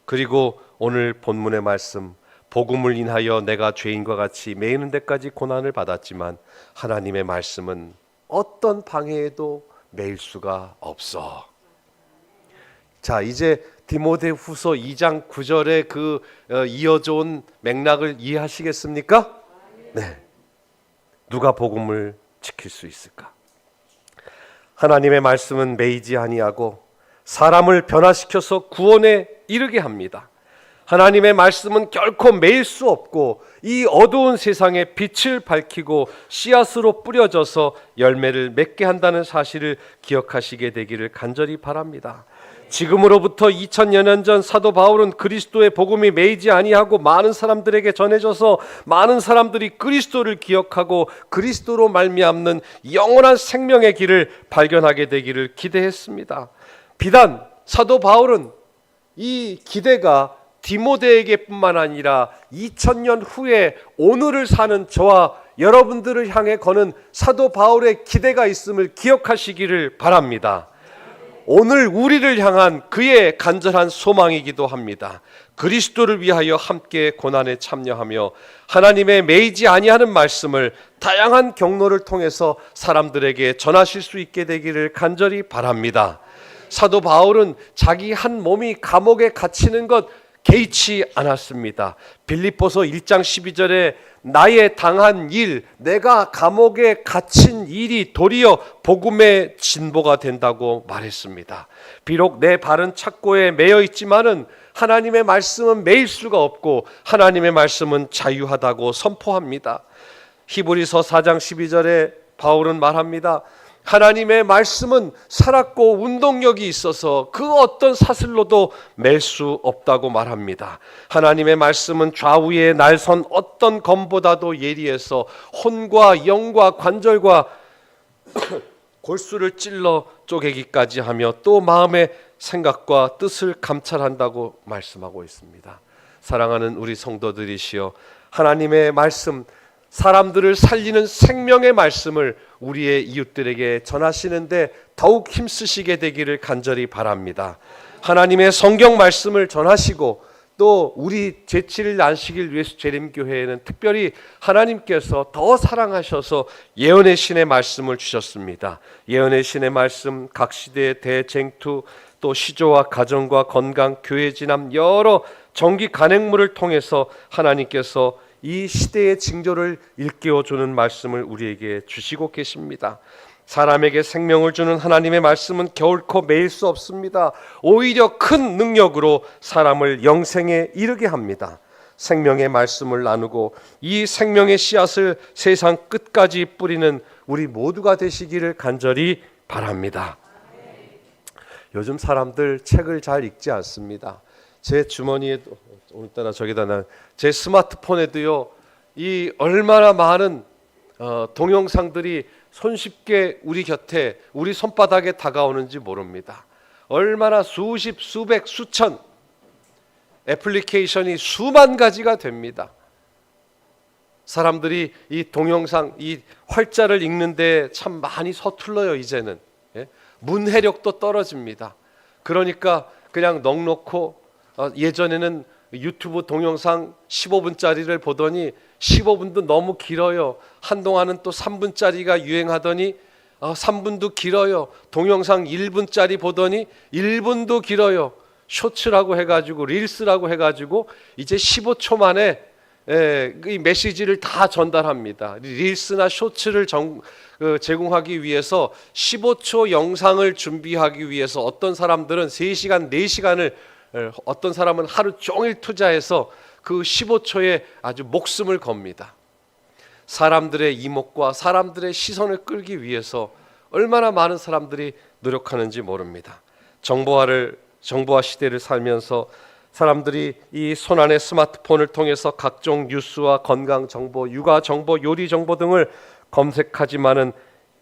그리고 오늘 본문의 말씀, 복음을 인하여 내가 죄인과 같이 매이는 데까지 고난을 받았지만 하나님의 말씀은 어떤 방해에도 매일 수가 없어. 자, 이제 디모데후서 2장 9절에 그 이어져 온 맥락을 이해하시겠습니까? 네. 누가 복음을 지킬 수 있을까? 하나님의 말씀은 매이지 아니하고 사람을 변화시켜서 구원에 이르게 합니다. 하나님의 말씀은 결코 매일 수 없고 이 어두운 세상에 빛을 밝히고 씨앗으로 뿌려져서 열매를 맺게 한다는 사실을 기억하시게 되기를 간절히 바랍니다. 지금으로부터 2000여 년 전 사도 바울은 그리스도의 복음이 매이지 아니하고 많은 사람들에게 전해져서 많은 사람들이 그리스도를 기억하고 그리스도로 말미암는 영원한 생명의 길을 발견하게 되기를 기대했습니다. 비단 사도 바울은 이 기대가 디모데에게뿐만 아니라 2000년 후에 오늘을 사는 저와 여러분들을 향해 거는 사도 바울의 기대가 있음을 기억하시기를 바랍니다. 오늘 우리를 향한 그의 간절한 소망이기도 합니다. 그리스도를 위하여 함께 고난에 참여하며 하나님의 매이지 아니하는 말씀을 다양한 경로를 통해서 사람들에게 전하실 수 있게 되기를 간절히 바랍니다. 사도 바울은 자기 한 몸이 감옥에 갇히는 것 개의치 않았습니다. 빌립보서 1장 12절에 나의 당한 일, 내가 감옥에 갇힌 일이 도리어 복음의 진보가 된다고 말했습니다. 비록 내 발은 착고에 매여 있지만은 하나님의 말씀은 매일 수가 없고 하나님의 말씀은 자유하다고 선포합니다. 히브리서 4장 12절에 바울은 말합니다. 하나님의 말씀은 살았고 운동력이 있어서 그 어떤 사슬로도 맬 수 없다고 말합니다. 하나님의 말씀은 좌우에 날선 어떤 검보다도 예리해서 혼과 영과 관절과 골수를 찔러 쪼개기까지 하며 또 마음의 생각과 뜻을 감찰한다고 말씀하고 있습니다. 사랑하는 우리 성도들이시여, 하나님의 말씀, 사람들을 살리는 생명의 말씀을 우리의 이웃들에게 전하시는데 더욱 힘쓰시게 되기를 간절히 바랍니다. 하나님의 성경 말씀을 전하시고 또 우리 제7일 안식일 예수 재림교회에는 특별히 하나님께서 더 사랑하셔서 예언의 신의 말씀을 주셨습니다. 예언의 신의 말씀, 각 시대의 대쟁투, 또 시조와 가정과 건강, 교회 진함, 여러 정기 간행물을 통해서 하나님께서 이 시대의 징조를 일깨워주는 말씀을 우리에게 주시고 계십니다. 사람에게 생명을 주는 하나님의 말씀은 결코 매일 수 없습니다. 오히려 큰 능력으로 사람을 영생에 이르게 합니다. 생명의 말씀을 나누고 이 생명의 씨앗을 세상 끝까지 뿌리는 우리 모두가 되시기를 간절히 바랍니다. 요즘 사람들 책을 잘 읽지 않습니다. 제 주머니에도, 오늘따라 저기다 제 스마트폰에도요, 이 얼마나 많은 동영상들이 손쉽게 우리 곁에, 우리 손바닥에 다가오는지 모릅니다. 얼마나 수십, 수백, 수천 애플리케이션이 수만 가지가 됩니다. 사람들이 이 동영상, 이 활자를 읽는데 참 많이 서툴러요. 이제는 문해력도 떨어집니다. 그러니까 그냥 넋놓고, 예전에는 유튜브 동영상 15분짜리를 보더니 15분도 너무 길어요. 한동안은 또 3분짜리가 유행하더니 3분도 길어요. 동영상 1분짜리 보더니 1분도 길어요. 쇼츠라고 해가지고, 릴스라고 해가지고 이제 15초 만에 이 메시지를 다 전달합니다. 릴스나 쇼츠를 제공하기 위해서 15초 영상을 준비하기 위해서 어떤 사람들은 3시간, 4시간을, 어떤 사람은 하루 종일 투자해서 그 15초에 아주 목숨을 겁니다. 사람들의 이목과 사람들의 시선을 끌기 위해서 얼마나 많은 사람들이 노력하는지 모릅니다. 정보화 시대를 살면서 사람들이 이 손안의 스마트폰을 통해서 각종 뉴스와 건강 정보, 육아 정보, 요리 정보 등을 검색하지만은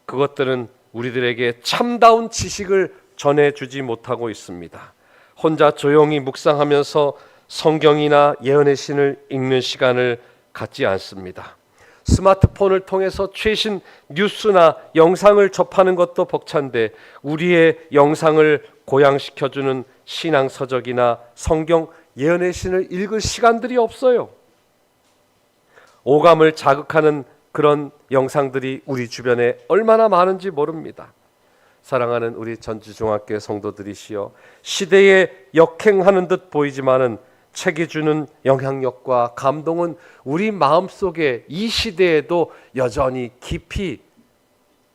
그것들은 우리들에게 참다운 지식을 전해주지 못하고 있습니다. 혼자 조용히 묵상하면서 성경이나 예언의 신을 읽는 시간을 갖지 않습니다. 스마트폰을 통해서 최신 뉴스나 영상을 접하는 것도 벅찬데 우리의 영상을 고양시켜주는 신앙서적이나 성경 예언의 신을 읽을 시간들이 없어요. 오감을 자극하는 그런 영상들이 우리 주변에 얼마나 많은지 모릅니다. 사랑하는 우리 전주중학교 성도들이시여, 시대에 역행하는 듯 보이지만은 책이 주는 영향력과 감동은 우리 마음속에 이 시대에도 여전히 깊이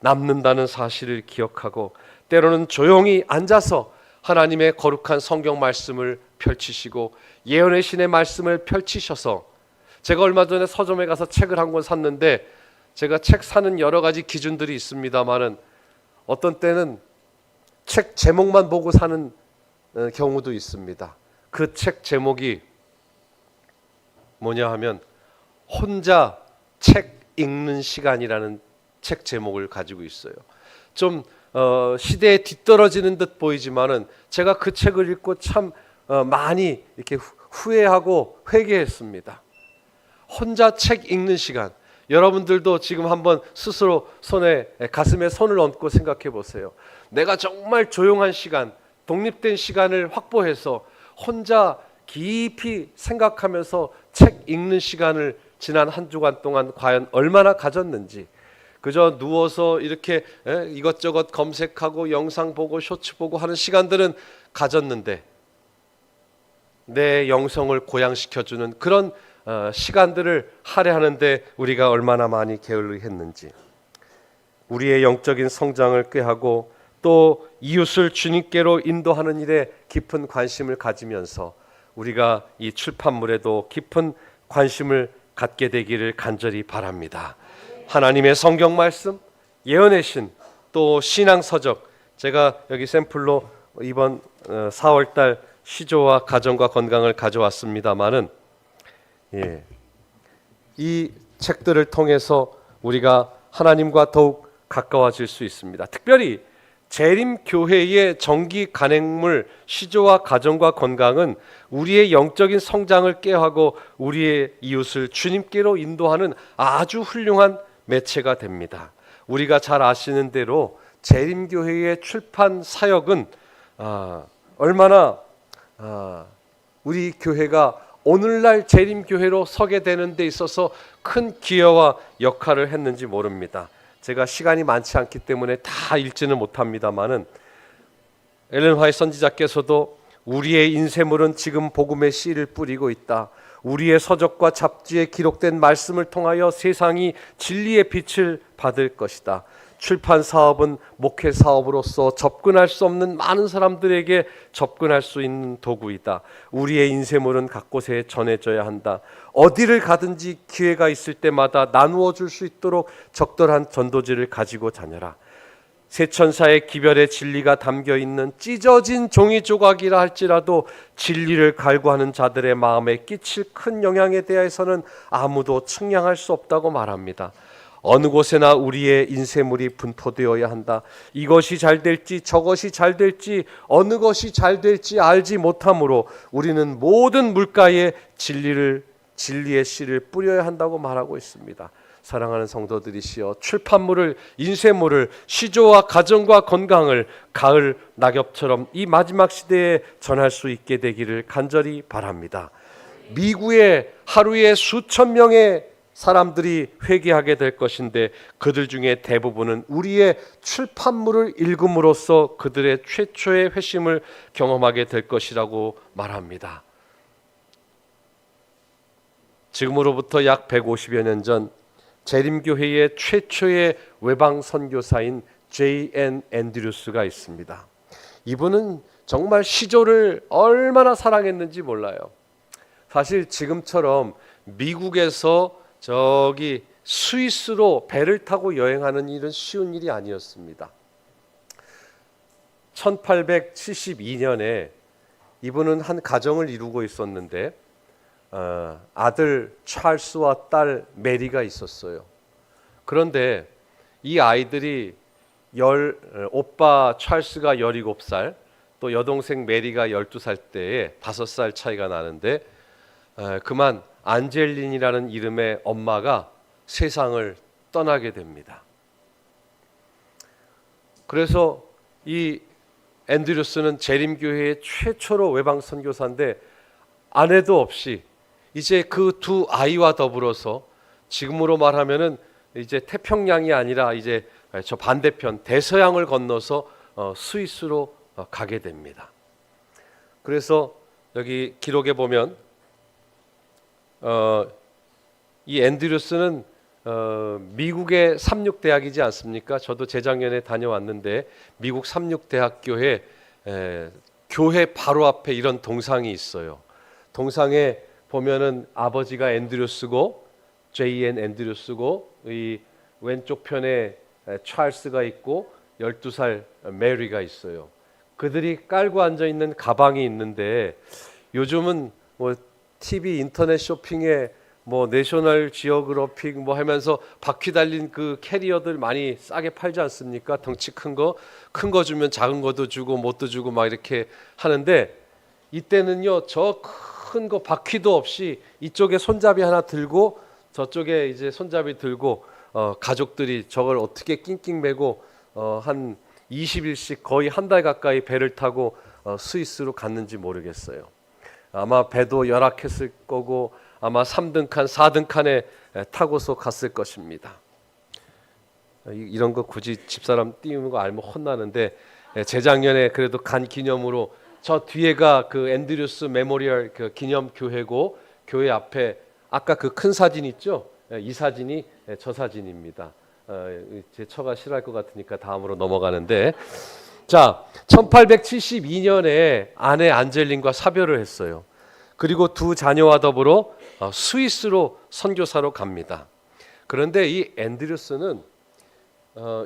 남는다는 사실을 기억하고, 때로는 조용히 앉아서 하나님의 거룩한 성경 말씀을 펼치시고 예언의 신의 말씀을 펼치셔서, 제가 얼마 전에 서점에 가서 책을 한 권 샀는데, 제가 책 사는 여러 가지 기준들이 있습니다만은 어떤 때는 책 제목만 보고 사는 경우도 있습니다. 그 책 제목이 뭐냐 하면 혼자 책 읽는 시간이라는 책 제목을 가지고 있어요. 좀 시대에 뒤떨어지는 듯 보이지만은 제가 그 책을 읽고 참 많이 이렇게 후회하고 회개했습니다. 혼자 책 읽는 시간. 여러분들도 지금 한번 스스로 가슴에 손을 얹고 생각해 보세요. 내가 정말 조용한 시간, 독립된 시간을 확보해서 혼자 깊이 생각하면서 책 읽는 시간을 지난 한 주간 동안 과연 얼마나 가졌는지, 그저 누워서 이렇게 이것저것 검색하고 영상 보고 쇼츠 보고 하는 시간들은 가졌는데, 내 영성을 고양시켜주는 그런 시간들을 할애하는데 우리가 얼마나 많이 게을리했는지, 우리의 영적인 성장을 꾀하고 또 이웃을 주님께로 인도하는 일에 깊은 관심을 가지면서 우리가 이 출판물에도 깊은 관심을 갖게 되기를 간절히 바랍니다. 하나님의 성경 말씀, 예언의 신, 또 신앙 서적, 제가 여기 샘플로 이번 4월달 시조와 가정과 건강을 가져왔습니다마는, 이 책들을 통해서 우리가 하나님과 더욱 가까워질 수 있습니다. 특별히 재림교회의 정기 간행물 시조와 가정과 건강은 우리의 영적인 성장을 꾀하고 우리의 이웃을 주님께로 인도하는 아주 훌륭한 매체가 됩니다. 우리가 잘 아시는 대로 재림교회의 출판 사역은 얼마나 우리 교회가 오늘날 재림교회로 서게 되는 데 있어서 큰 기여와 역할을 했는지 모릅니다. 제가 시간이 많지 않기 때문에 다 읽지는 못합니다만은 엘렌 화이트 선지자께서도 우리의 인쇄물은 지금 복음의 씨를 뿌리고 있다. 우리의 서적과 잡지에 기록된 말씀을 통하여 세상이 진리의 빛을 받을 것이다. 출판 사업은 목회 사업으로서 접근할 수 없는 많은 사람들에게 접근할 수 있는 도구이다. 우리의 인쇄물은 각 곳에 전해져야 한다. 어디를 가든지 기회가 있을 때마다 나누어 줄 수 있도록 적절한 전도지를 가지고 다녀라. 세천사의 기별의 진리가 담겨 있는 찢어진 종이 조각이라 할지라도 진리를 갈구하는 자들의 마음에 끼칠 큰 영향에 대해서는 아무도 측량할 수 없다고 말합니다. 어느 곳에나 우리의 인쇄물이 분포되어야 한다. 이것이 잘 될지 저것이 잘 될지 어느 것이 잘 될지 알지 못하므로 우리는 모든 물가에 진리의 씨를 뿌려야 한다고 말하고 있습니다. 사랑하는 성도들이시여, 출판물을, 인쇄물을, 시조와 가정과 건강을 가을 낙엽처럼 이 마지막 시대에 전할 수 있게 되기를 간절히 바랍니다. 미국에 하루에 수천 명의 사람들이 회개하게 될 것인데 그들 중에 대부분은 우리의 출판물을 읽음으로써 그들의 최초의 회심을 경험하게 될 것이라고 말합니다. 지금으로부터 약 150여 년 전 재림교회의 최초의 외방 선교사인 J.N. 앤드류스가 있습니다. 이분은 정말 시조를 얼마나 사랑했는지 몰라요. 사실 지금처럼 미국에서 저기 스위스로 배를 타고 여행하는 일은 쉬운 일이 아니었습니다. 1872년에 이분은 한 가정을 이루고 있었는데 아들 찰스와 딸 메리가 있었어요. 그런데 이 아이들이 오빠 찰스가 17살, 또 여동생 메리가 12살 때에 5살 차이가 나는데 그만 안젤린이라는 이름의 엄마가 세상을 떠나게 됩니다. 그래서 이 앤드류스는 재림교회의 최초로 외방 선교사인데 아내도 없이 이제 그 두 아이와 더불어서 지금으로 말하면은 이제 태평양이 아니라 이제 저 반대편 대서양을 건너서 스위스로 가게 됩니다. 그래서 여기 기록에 보면 이 앤드류스는 미국의 삼육대학이지 않습니까? 저도 재작년에 다녀왔는데 미국 삼육대학교에 교회 바로 앞에 이런 동상이 있어요. 동상에 보면은 아버지가 앤드류스고 J.N. 앤드류스고 이 왼쪽 편에 찰스가 있고 12살 메리가 있어요. 그들이 깔고 앉아 있는 가방이 있는데 요즘은 뭐 TV 인터넷 쇼핑에 뭐 내셔널 지오그래픽 뭐 하면서 바퀴 달린 그 캐리어들 많이 싸게 팔지 않습니까? 덩치 큰 거 주면 작은 것도 주고 못도 주고 막 이렇게 하는데 이때는요 저 큰 거 바퀴도 없이 이쪽에 손잡이 하나 들고 저쪽에 이제 손잡이 들고 가족들이 저걸 어떻게 낑낑 매고 한 20일씩 거의 한 달 가까이 배를 타고 스위스로 갔는지 모르겠어요. 아마 배도 열악했을 거고 아마 3등 칸, 4등 칸에 타고서 갔을 것입니다. 이런 거 굳이 집사람 띄우는 거 알면 혼나는데 재작년에 그래도 간 기념으로 저 뒤에가 그 앤드류스 메모리얼 그 기념 교회고 교회 앞에 아까 그 큰 사진 있죠? 이 사진이 저 사진입니다. 제 처가 싫어할 것 같으니까 다음으로 넘어가는데, 자, 1872년에 아내 안젤린과 사별을 했어요. 그리고 두 자녀와 더불어 스위스로 선교사로 갑니다. 그런데 이 앤드류스는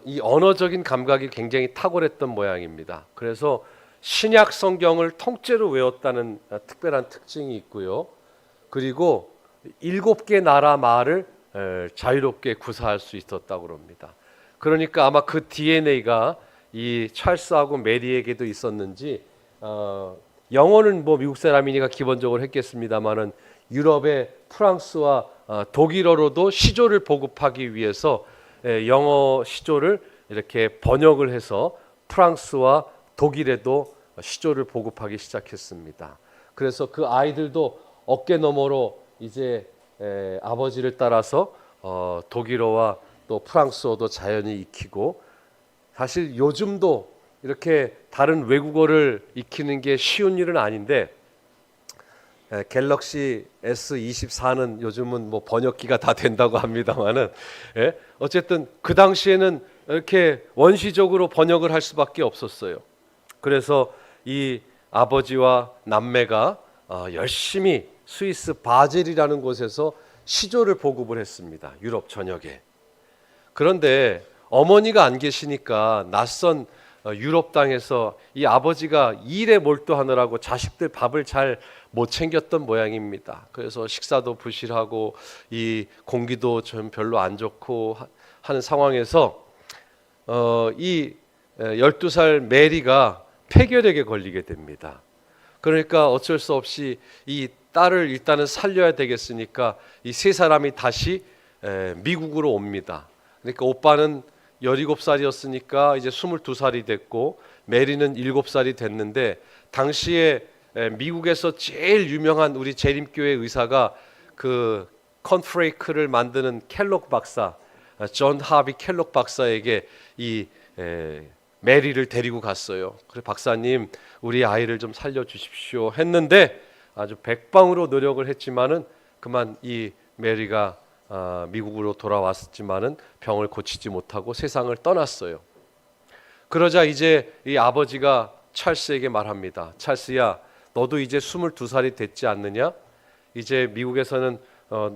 이 언어적인 감각이 굉장히 탁월했던 모양입니다. 그래서 신약 성경을 통째로 외웠다는 특별한 특징이 있고요. 그리고 7개 나라 말을 자유롭게 구사할 수 있었다고 합니다. 그러니까 아마 그 DNA가 이 찰스하고 메리에게도 있었는지, 영어는 뭐 미국 사람이니까 기본적으로 했겠습니다만은 유럽의 프랑스와 독일어로도 시조를 보급하기 위해서 영어 시조를 이렇게 번역을 해서 프랑스와 독일에도 시조를 보급하기 시작했습니다. 그래서 그 아이들도 어깨너머로 이제 아버지를 따라서 독일어와 또 프랑스어도 자연히 익히고, 사실 요즘도 이렇게 다른 외국어를 익히는 게 쉬운 일은 아닌데, 갤럭시 S24는 요즘은 뭐 번역기가 다 된다고 합니다만은, 어쨌든 그 당시에는 이렇게 원시적으로 번역을 할 수밖에 없었어요. 그래서 이 아버지와 남매가 열심히 스위스 바젤이라는 곳에서 시조를 보급을 했습니다. 유럽 전역에. 그런데 어머니가 안 계시니까 낯선 유럽 땅에서 이 아버지가 일에 몰두하느라고 자식들 밥을 잘 못 챙겼던 모양입니다. 그래서 식사도 부실하고 이 공기도 좀 별로 안 좋고 하는 상황에서 이 12살 메리가 폐결핵에 걸리게 됩니다. 그러니까 어쩔 수 없이 이 딸을 일단은 살려야 되겠으니까 이 세 사람이 다시 미국으로 옵니다. 그러니까 오빠는 17살이었으니까 이제 22살이 됐고, 메리는 7살이 됐는데, 당시에 미국에서 제일 유명한 우리 재림교회 의사가 그 컨프레이크를 만드는 켈록 박사, 존 하비 켈록 박사에게 이 메리를 데리고 갔어요. 그래, 박사님, 우리 아이를 좀 살려주십시오 했는데 아주 백방으로 노력을 했지만은 그만 이 메리가 미국으로 돌아왔지만은 병을 고치지 못하고 세상을 떠났어요. 그러자 이제 이 아버지가 찰스에게 말합니다. 찰스야, 너도 이제 22살이 됐지 않느냐? 이제 미국에서는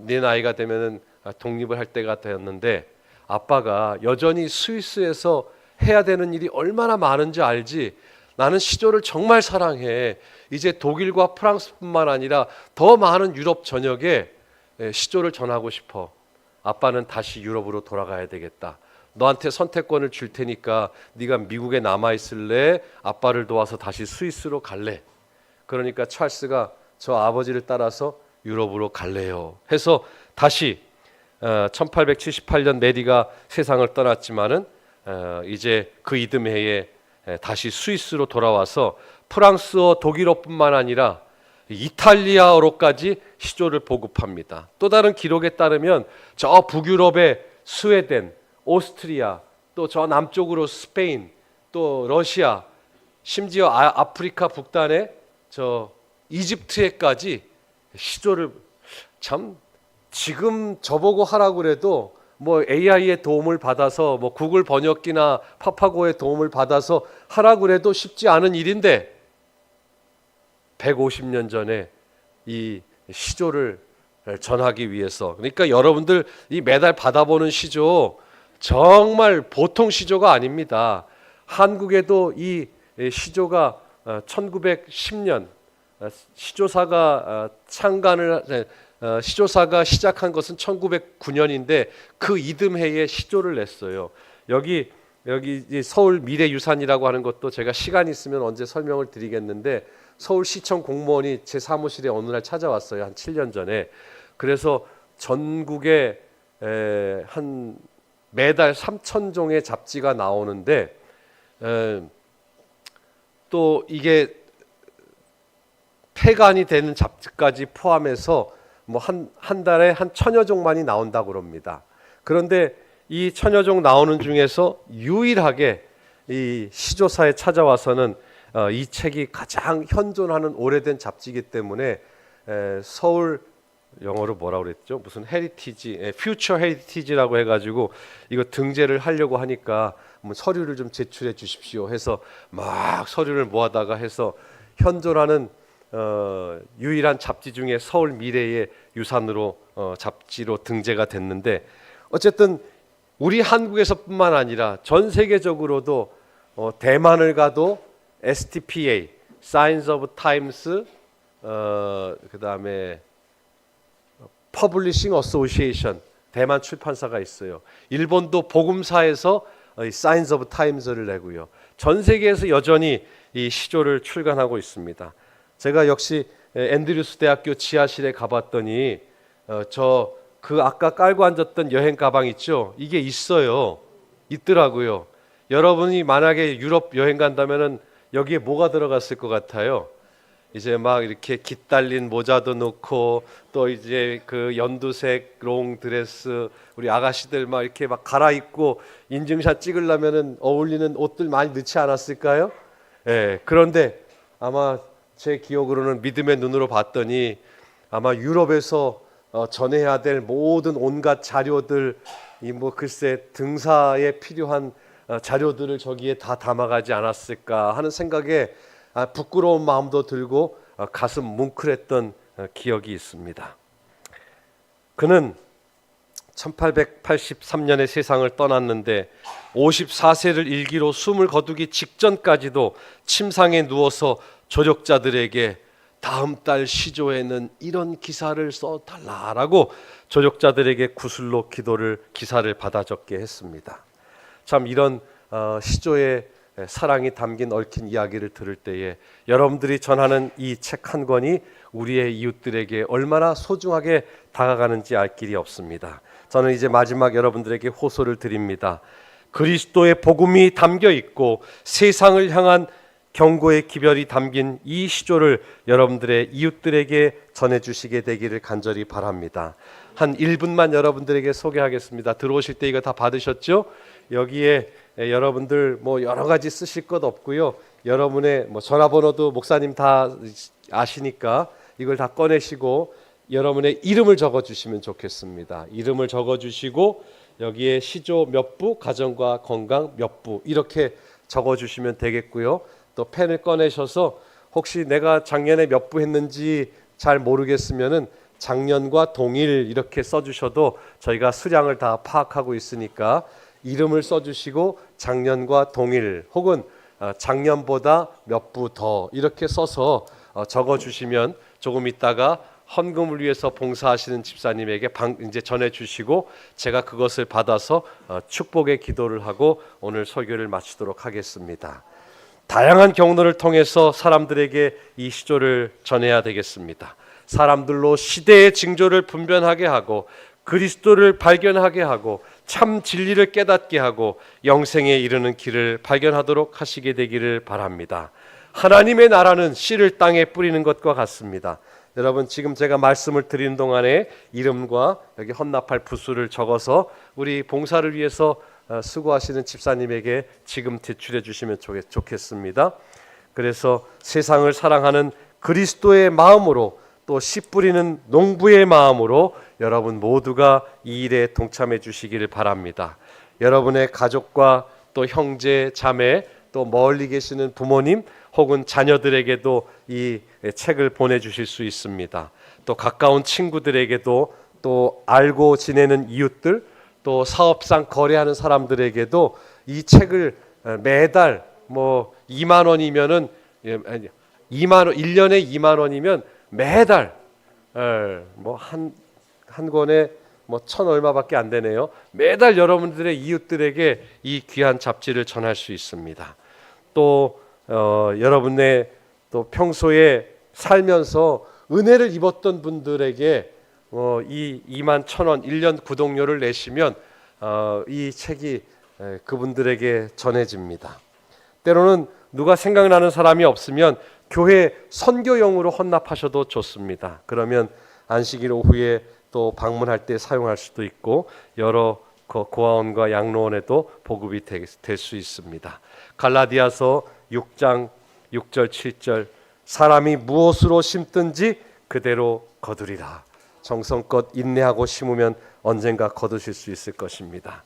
네 나이가 되면은 독립을 할 때가 되었는데, 아빠가 여전히 스위스에서 해야 되는 일이 얼마나 많은지 알지? 나는 시조를 정말 사랑해. 이제 독일과 프랑스뿐만 아니라 더 많은 유럽 전역에 시조를 전하고 싶어. 아빠는 다시 유럽으로 돌아가야 되겠다. 너한테 선택권을 줄 테니까 네가 미국에 남아 있을래? 아빠를 도와서 다시 스위스로 갈래? 그러니까 찰스가 저 아버지를 따라서 유럽으로 갈래요 해서 다시 1878년 메리가 세상을 떠났지만은 이제 그 이듬해에 다시 스위스로 돌아와서 프랑스어, 독일어뿐만 아니라 이탈리아어로까지 시조를 보급합니다. 또 다른 기록에 따르면 저 북유럽의 스웨덴, 오스트리아, 또 저 남쪽으로 스페인, 또 러시아, 심지어 아프리카 북단의 저 이집트에까지 시조를, 참 지금 저보고 하라고 그래도 뭐 AI의 도움을 받아서 뭐 구글 번역기나 파파고의 도움을 받아서 하라고 그래도 쉽지 않은 일인데 150년 전에 이 시조를 전하기 위해서, 그러니까 여러분들 이 매달 받아보는 시조 정말 보통 시조가 아닙니다. 한국에도 이 시조가 1910년 시조사가 시조사가 시작한 것은 1909년인데 그 이듬해에 시조를 냈어요. 여기 서울 미래유산이라고 하는 것도 제가 시간 있으면 언제 설명을 드리겠는데, 서울시청 공무원이 제 사무실에 어느 날 찾아왔어요. 한 7년 전에. 그래서 전국에 한 매달 3,000종의 잡지가 나오는데, 또 이게 폐간이 되는 잡지까지 포함해서 뭐 한 달에 한 1,000여 종만이 나온다고 그럽니다. 그런데 이 1,000여 종 나오는 중에서 유일하게 이 시조사에 찾아와서는 이 책이 가장 현존하는 오래된 잡지이기 때문에 서울 영어로 뭐라고 그랬죠? 무슨 헤리티지, 퓨처 헤리티지라고 해가지고 이거 등재를 하려고 하니까 뭐 서류를 좀 제출해 주십시오 해서 막 서류를 모아다가 해서 현존하는 유일한 잡지 중에 서울 미래의 유산으로 잡지로 등재가 됐는데, 어쨌든 우리 한국에서뿐만 아니라 전 세계적으로도 대만을 가도 STPA, Signs of Times, 그 다음에 Publishing Association, 대만 출판사가 있어요. 일본도 복음사에서 Signs of Times를 내고요. 전 세계에서 여전히 이 시조를 출간하고 있습니다. 제가 역시 앤드류스 대학교 지하실에 가봤더니 그 아까 깔고 앉았던 여행 가방 있죠? 이게 있어요. 있더라고요. 여러분이 만약에 유럽 여행 간다면은 여기에 뭐가 들어갔을 것 같아요? 이제 막 이렇게 깃 달린 모자도 넣고, 또 이제 그 연두색 롱 드레스, 우리 아가씨들 막 이렇게 막 갈아입고 인증샷 찍으려면은 어울리는 옷들 많이 넣지 않았을까요? 예. 그런데 아마 제 기억으로는 믿음의 눈으로 봤더니 아마 유럽에서 전해야 될 모든 온갖 자료들, 이 뭐 글쎄 등사에 필요한 자료들을 저기에 다 담아가지 않았을까 하는 생각에 부끄러운 마음도 들고 가슴 뭉클했던 기억이 있습니다. 그는 1883년에 세상을 떠났는데 54세를 일기로 숨을 거두기 직전까지도 침상에 누워서 조력자들에게 다음 달 시조에는 이런 기사를 써달라라고 조력자들에게 구슬로 기사를 받아 적게 했습니다. 참 이런 시조의 사랑이 담긴 얽힌 이야기를 들을 때에 여러분들이 전하는 이 책 한 권이 우리의 이웃들에게 얼마나 소중하게 다가가는지 알 길이 없습니다. 저는 이제 마지막 여러분들에게 호소를 드립니다. 그리스도의 복음이 담겨 있고 세상을 향한 경고의 기별이 담긴 이 시조를 여러분들의 이웃들에게 전해주시게 되기를 간절히 바랍니다. 한 1분만 여러분들에게 소개하겠습니다. 들어오실 때 이거 다 받으셨죠? 여기에 여러분들 뭐 여러 가지 쓰실 것 없고요. 여러분의 뭐 전화번호도 목사님 다 아시니까 이걸 다 꺼내시고 여러분의 이름을 적어주시면 좋겠습니다. 이름을 적어주시고 여기에 시조 몇 부, 가정과 건강 몇 부 이렇게 적어주시면 되겠고요. 또 펜을 꺼내셔서 혹시 내가 작년에 몇 부 했는지 잘 모르겠으면은 작년과 동일 이렇게 써주셔도 저희가 수량을 다 파악하고 있으니까 이름을 써주시고 작년과 동일 혹은 작년보다 몇 부 더 이렇게 써서 적어주시면 조금 있다가 헌금을 위해서 봉사하시는 집사님에게 이제 전해주시고 제가 그것을 받아서 축복의 기도를 하고 오늘 설교를 마치도록 하겠습니다. 다양한 경로를 통해서 사람들에게 이 시조를 전해야 되겠습니다. 사람들로 시대의 징조를 분별하게 하고 그리스도를 발견하게 하고 참 진리를 깨닫게 하고 영생에 이르는 길을 발견하도록 하시게 되기를 바랍니다. 하나님의 나라는 씨를 땅에 뿌리는 것과 같습니다. 여러분 지금 제가 말씀을 드리는 동안에 이름과 여기 헌납할 부수를 적어서 우리 봉사를 위해서 수고하시는 집사님에게 지금 제출해 주시면 좋겠습니다. 그래서 세상을 사랑하는 그리스도의 마음으로 또 씨 뿌리는 농부의 마음으로 여러분 모두가 이 일에 동참해 주시기를 바랍니다. 여러분의 가족과 또 형제, 자매, 또 멀리 계시는 부모님 혹은 자녀들에게도 이 책을 보내주실 수 있습니다. 또 가까운 친구들에게도 또 알고 지내는 이웃들 또 사업상 거래하는 사람들에게도 이 책을 매달 뭐 2만 원이면은 2만 원 1년에 2만 원이면 매달 뭐 한 권에 뭐 1,000 얼마밖에 안 되네요. 매달 여러분들의 이웃들에게 이 귀한 잡지를 전할 수 있습니다. 또 여러분의 또 평소에 살면서 은혜를 입었던 분들에게 이 21,000원 1년 구독료를 내시면 이 책이 그분들에게 전해집니다. 때로는 누가 생각나는 사람이 없으면 교회 선교용으로 헌납하셔도 좋습니다. 그러면 안식일 오후에 또 방문할 때 사용할 수도 있고 여러 고아원과 양로원에도 보급이 될 수 있습니다. 갈라디아서 6장 6절 7절 사람이 무엇으로 심든지 그대로 거두리라. 정성껏 인내하고 심으면 언젠가 거두실 수 있을 것입니다.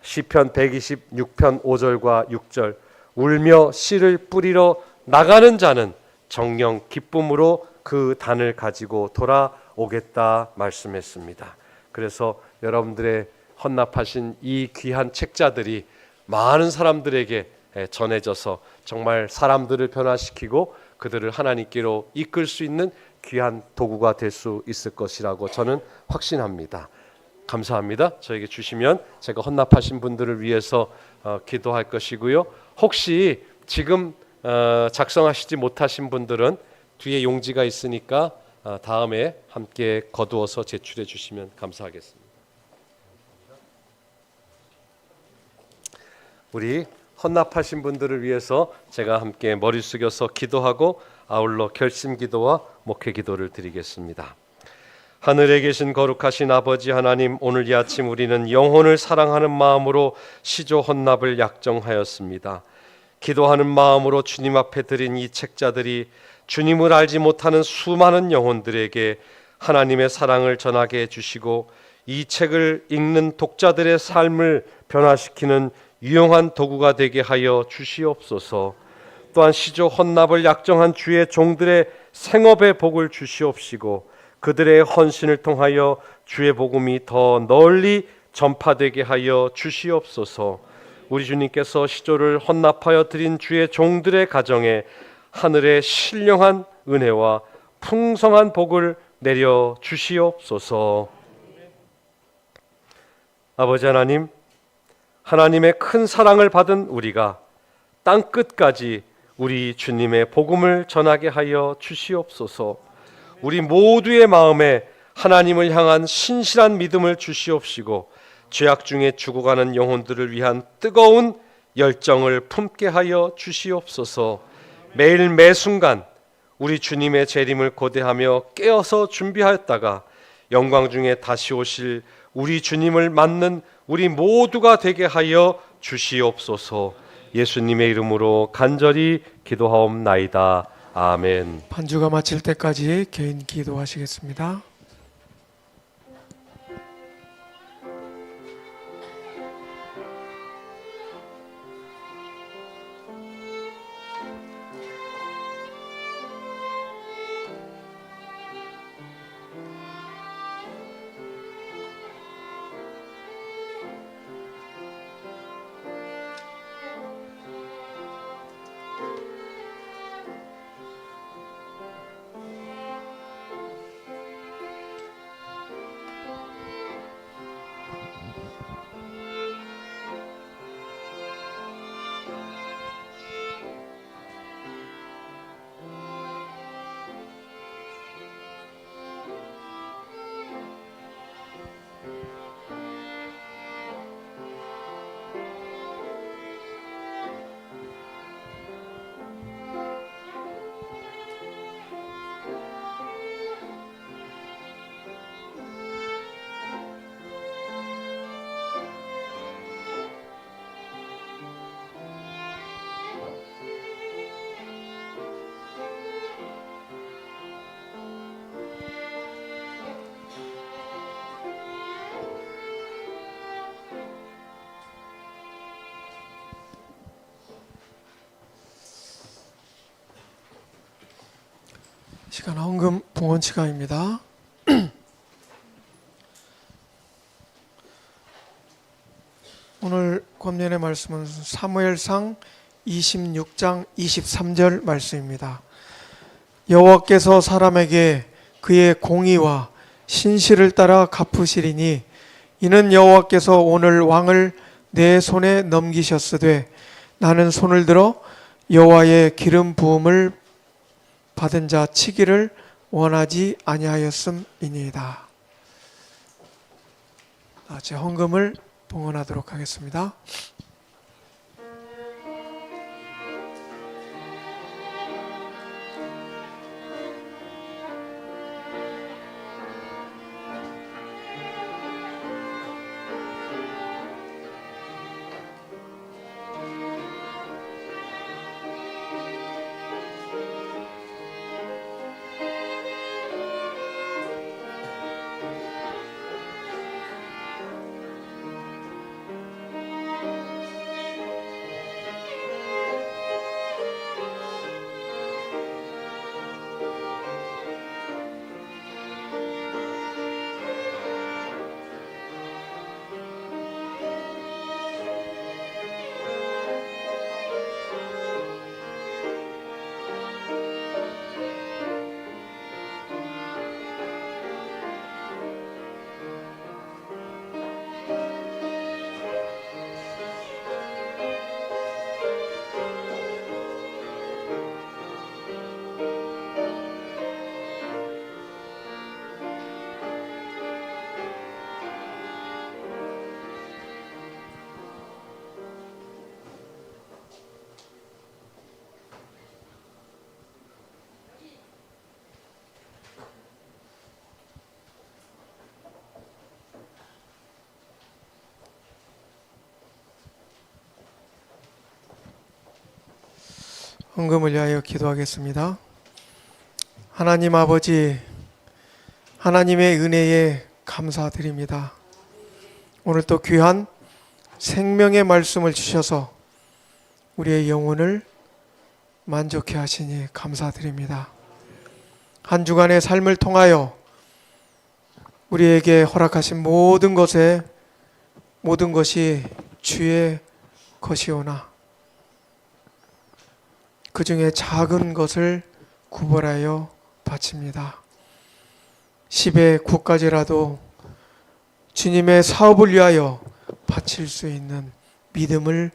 시편 126편 5절과 6절 울며 씨를 뿌리러 나가는 자는 정령 기쁨으로 그 단을 가지고 돌아오겠다 말씀했습니다. 그래서 여러분들의 헌납하신 이 귀한 책자들이 많은 사람들에게 전해져서 정말 사람들을 변화시키고 그들을 하나님께로 이끌 수 있는 귀한 도구가 될 수 있을 것이라고 저는 확신합니다. 감사합니다. 저에게 주시면 제가 헌납하신 분들을 위해서 기도할 것이고요. 혹시 지금 작성하시지 못하신 분들은 뒤에 용지가 있으니까 다음에 함께 거두어서 제출해 주시면 감사하겠습니다. 우리 헌납하신 분들을 위해서 제가 함께 머리 숙여서 기도하고 아울러 결심 기도와 목회 기도를 드리겠습니다. 하늘에 계신 거룩하신 아버지 하나님, 오늘 이 아침 우리는 영혼을 사랑하는 마음으로 시조 헌납을 약정하였습니다. 기도하는 마음으로 주님 앞에 드린 이 책자들이 주님을 알지 못하는 수많은 영혼들에게 하나님의 사랑을 전하게 해주시고 이 책을 읽는 독자들의 삶을 변화시키는 유용한 도구가 되게 하여 주시옵소서. 또한 시조 헌납을 약정한 주의 종들의 생업의 복을 주시옵시고 그들의 헌신을 통하여 주의 복음이 더 널리 전파되게 하여 주시옵소서. 우리 주님께서 시조를 헌납하여 드린 주의 종들의 가정에 하늘의 신령한 은혜와 풍성한 복을 내려 주시옵소서. 아버지 하나님, 하나님의 큰 사랑을 받은 우리가 땅끝까지 우리 주님의 복음을 전하게 하여 주시옵소서. 우리 모두의 마음에 하나님을 향한 신실한 믿음을 주시옵시고 죄악 중에 죽어가는 영혼들을 위한 뜨거운 열정을 품게 하여 주시옵소서. 매일 매순간 우리 주님의 재림을 고대하며 깨어서 준비하였다가 영광 중에 다시 오실 우리 주님을 맞는 우리 모두가 되게 하여 주시옵소서. 예수님의 이름으로 간절히 기도하옵나이다. 아멘. 반주가 마칠 때까지 개인 기도하시겠습니다. 시간 헌금 봉헌 시간입니다. 오늘 권면의 말씀은 사무엘상 26장 23절 말씀입니다. 여호와께서 사람에게 그의 공의와 신실을 따라 갚으시리니 이는 여호와께서 오늘 왕을 내 손에 넘기셨으되 나는 손을 들어 여호와의 기름 부음을 받은 자 치기를 원하지 아니하였음이니이다. 제 헌금을 봉헌하도록 하겠습니다. 헌금을 위하여 기도하겠습니다. 하나님 아버지, 하나님의 은혜에 감사드립니다. 오늘 또 귀한 생명의 말씀을 주셔서 우리의 영혼을 만족해 하시니 감사드립니다. 한 주간의 삶을 통하여 우리에게 허락하신 모든 것이 주의 것이오나 그 중에 작은 것을 구별하여 바칩니다. 10의 9까지라도 주님의 사업을 위하여 바칠 수 있는 믿음을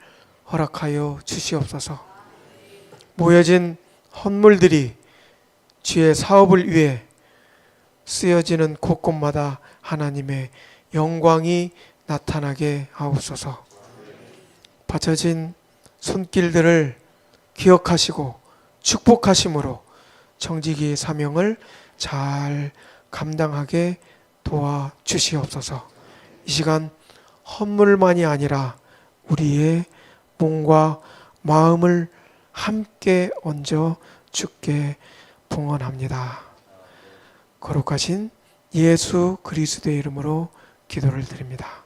허락하여 주시옵소서. 모여진 헌물들이 주의 사업을 위해 쓰여지는 곳곳마다 하나님의 영광이 나타나게 하옵소서. 바쳐진 손길들을 기억하시고 축복하심으로 청지기의 사명을 잘 감당하게 도와주시옵소서. 이 시간 헌물만이 아니라 우리의 몸과 마음을 함께 얹어 주께 봉헌합니다. 거룩하신 예수 그리스도의 이름으로 기도를 드립니다.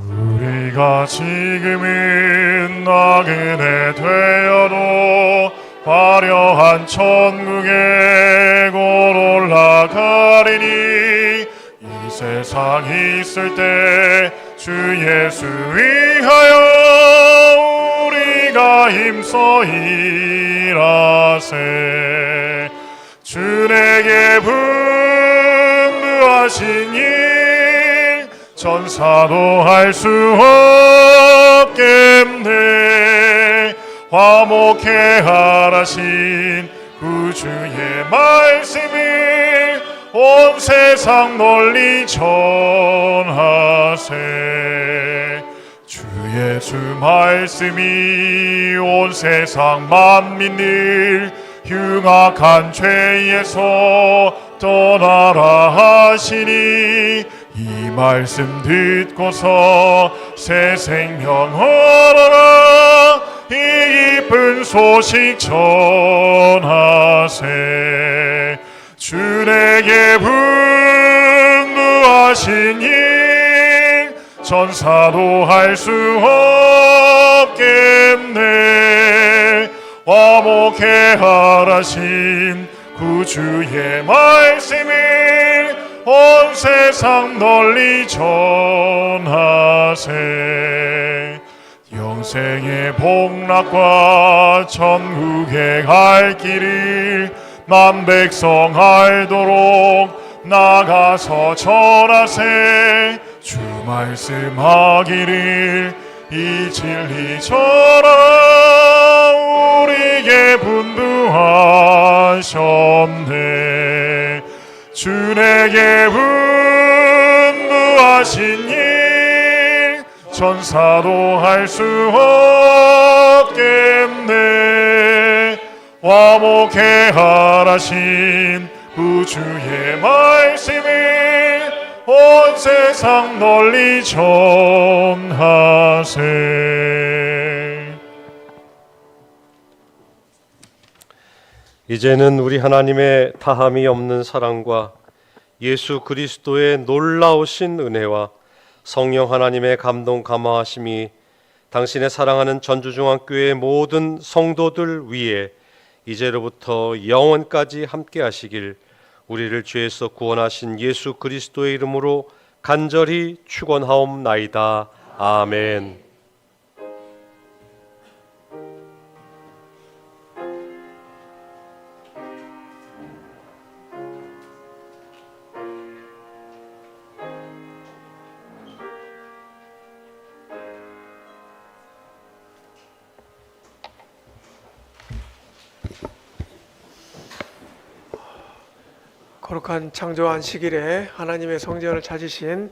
우리가 지금은 나그네 되어도 화려한 천국에 곧 올라가리니 이 세상 있을 때 주 예수 위하여 우리가 힘써 일하세. 주 내게 분부하신 일 천사도 할 수 없겠네. 화목해 하라신 구주의 말씀을 온 세상 널리 전하세. 주 예수 말씀이 온 세상 만민을 흉악한 죄에서 떠나라 하시니 이 말씀 듣고서 새 생명 얻어라. 이 기쁜 소식 전하세. 주 내게 분부하신 일 천사도 할 수 없겠네. 화목해 하라신 구주의 말씀을 온 세상 널리 전하세. 영생의 복락과 천국에 갈 길을 만 백성 알도록 나가서 전하세. 주 말씀하기를 이 진리 전하 우리에게 분부하셨네. 주 내게 분부하신 일 천사도 할 수 없겠네. 화목해 하라신 구주의 말씀을 온 세상 널리 전하세. 이제는 우리 하나님의 다함이 없는 사랑과 예수 그리스도의 놀라우신 은혜와 성령 하나님의 감동 감화하심이 당신의 사랑하는 전주중앙교회 모든 성도들 위에 이제로부터 영원까지 함께 하시길 우리를 죄에서 구원하신 예수 그리스도의 이름으로 간절히 축원하옵나이다. 아멘. 거룩한 창조 안식일에 하나님의 성전을 찾으신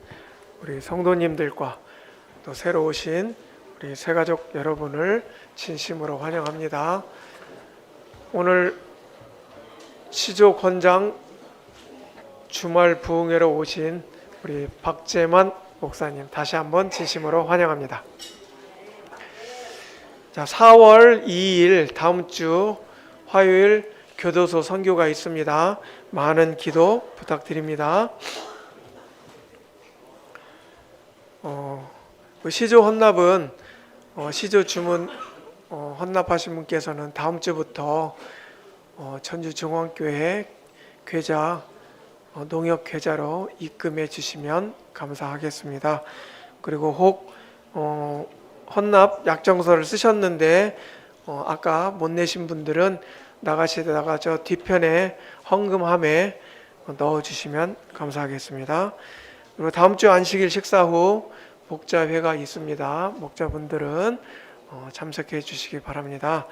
우리 성도님들과 또 새로 오신 우리 새가족 여러분을 진심으로 환영합니다. 오늘 시조 권장 주말 부흥회로 오신 우리 박재만 목사님 다시 한번 진심으로 환영합니다. 자, 4월 2일 다음 주 화요일 교도소 선교가 있습니다. 많은 기도 부탁드립니다. 시조 헌납은 시조 주문 헌납하신 분께서는 다음 주부터 천주중앙교회 계좌 농협 계좌로 입금해 주시면 감사하겠습니다. 그리고 혹 헌납 약정서를 쓰셨는데 아까 못 내신 분들은 나가시다가 저 뒤편에 헌금함에 넣어주시면 감사하겠습니다. 그리고 다음 주 안식일 식사 후 목자회가 있습니다. 목자분들은 참석해 주시기 바랍니다.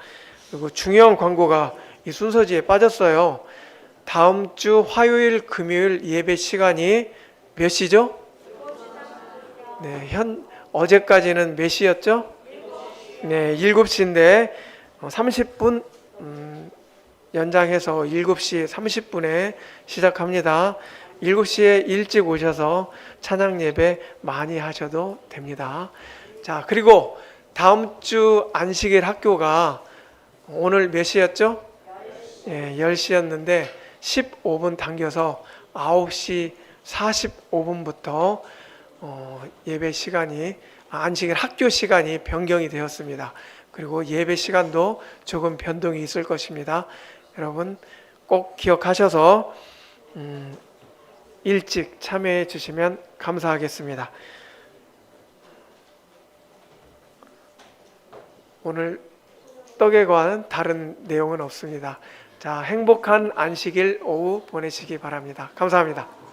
그리고 중요한 광고가 이 순서지에 빠졌어요. 다음 주 화요일 금요일 예배 시간이 몇 시죠? 네, 어제까지는 몇 시였죠? 네, 7시인데 30분 연장해서 7시 30분에 시작합니다. 7시에 일찍 오셔서 찬양 예배 많이 하셔도 됩니다. 자, 그리고 다음 주 안식일 학교가 오늘 몇 시였죠? 예, 10시였는데 15분 당겨서 9시 45분부터 예배 시간이 안식일 학교 시간이 변경이 되었습니다. 그리고 예배 시간도 조금 변동이 있을 것입니다. 여러분 꼭 기억하셔서 일찍 참여해 주시면 감사하겠습니다. 오늘 떡에 관한 다른 내용은 없습니다. 자, 행복한 안식일 오후 보내시기 바랍니다. 감사합니다.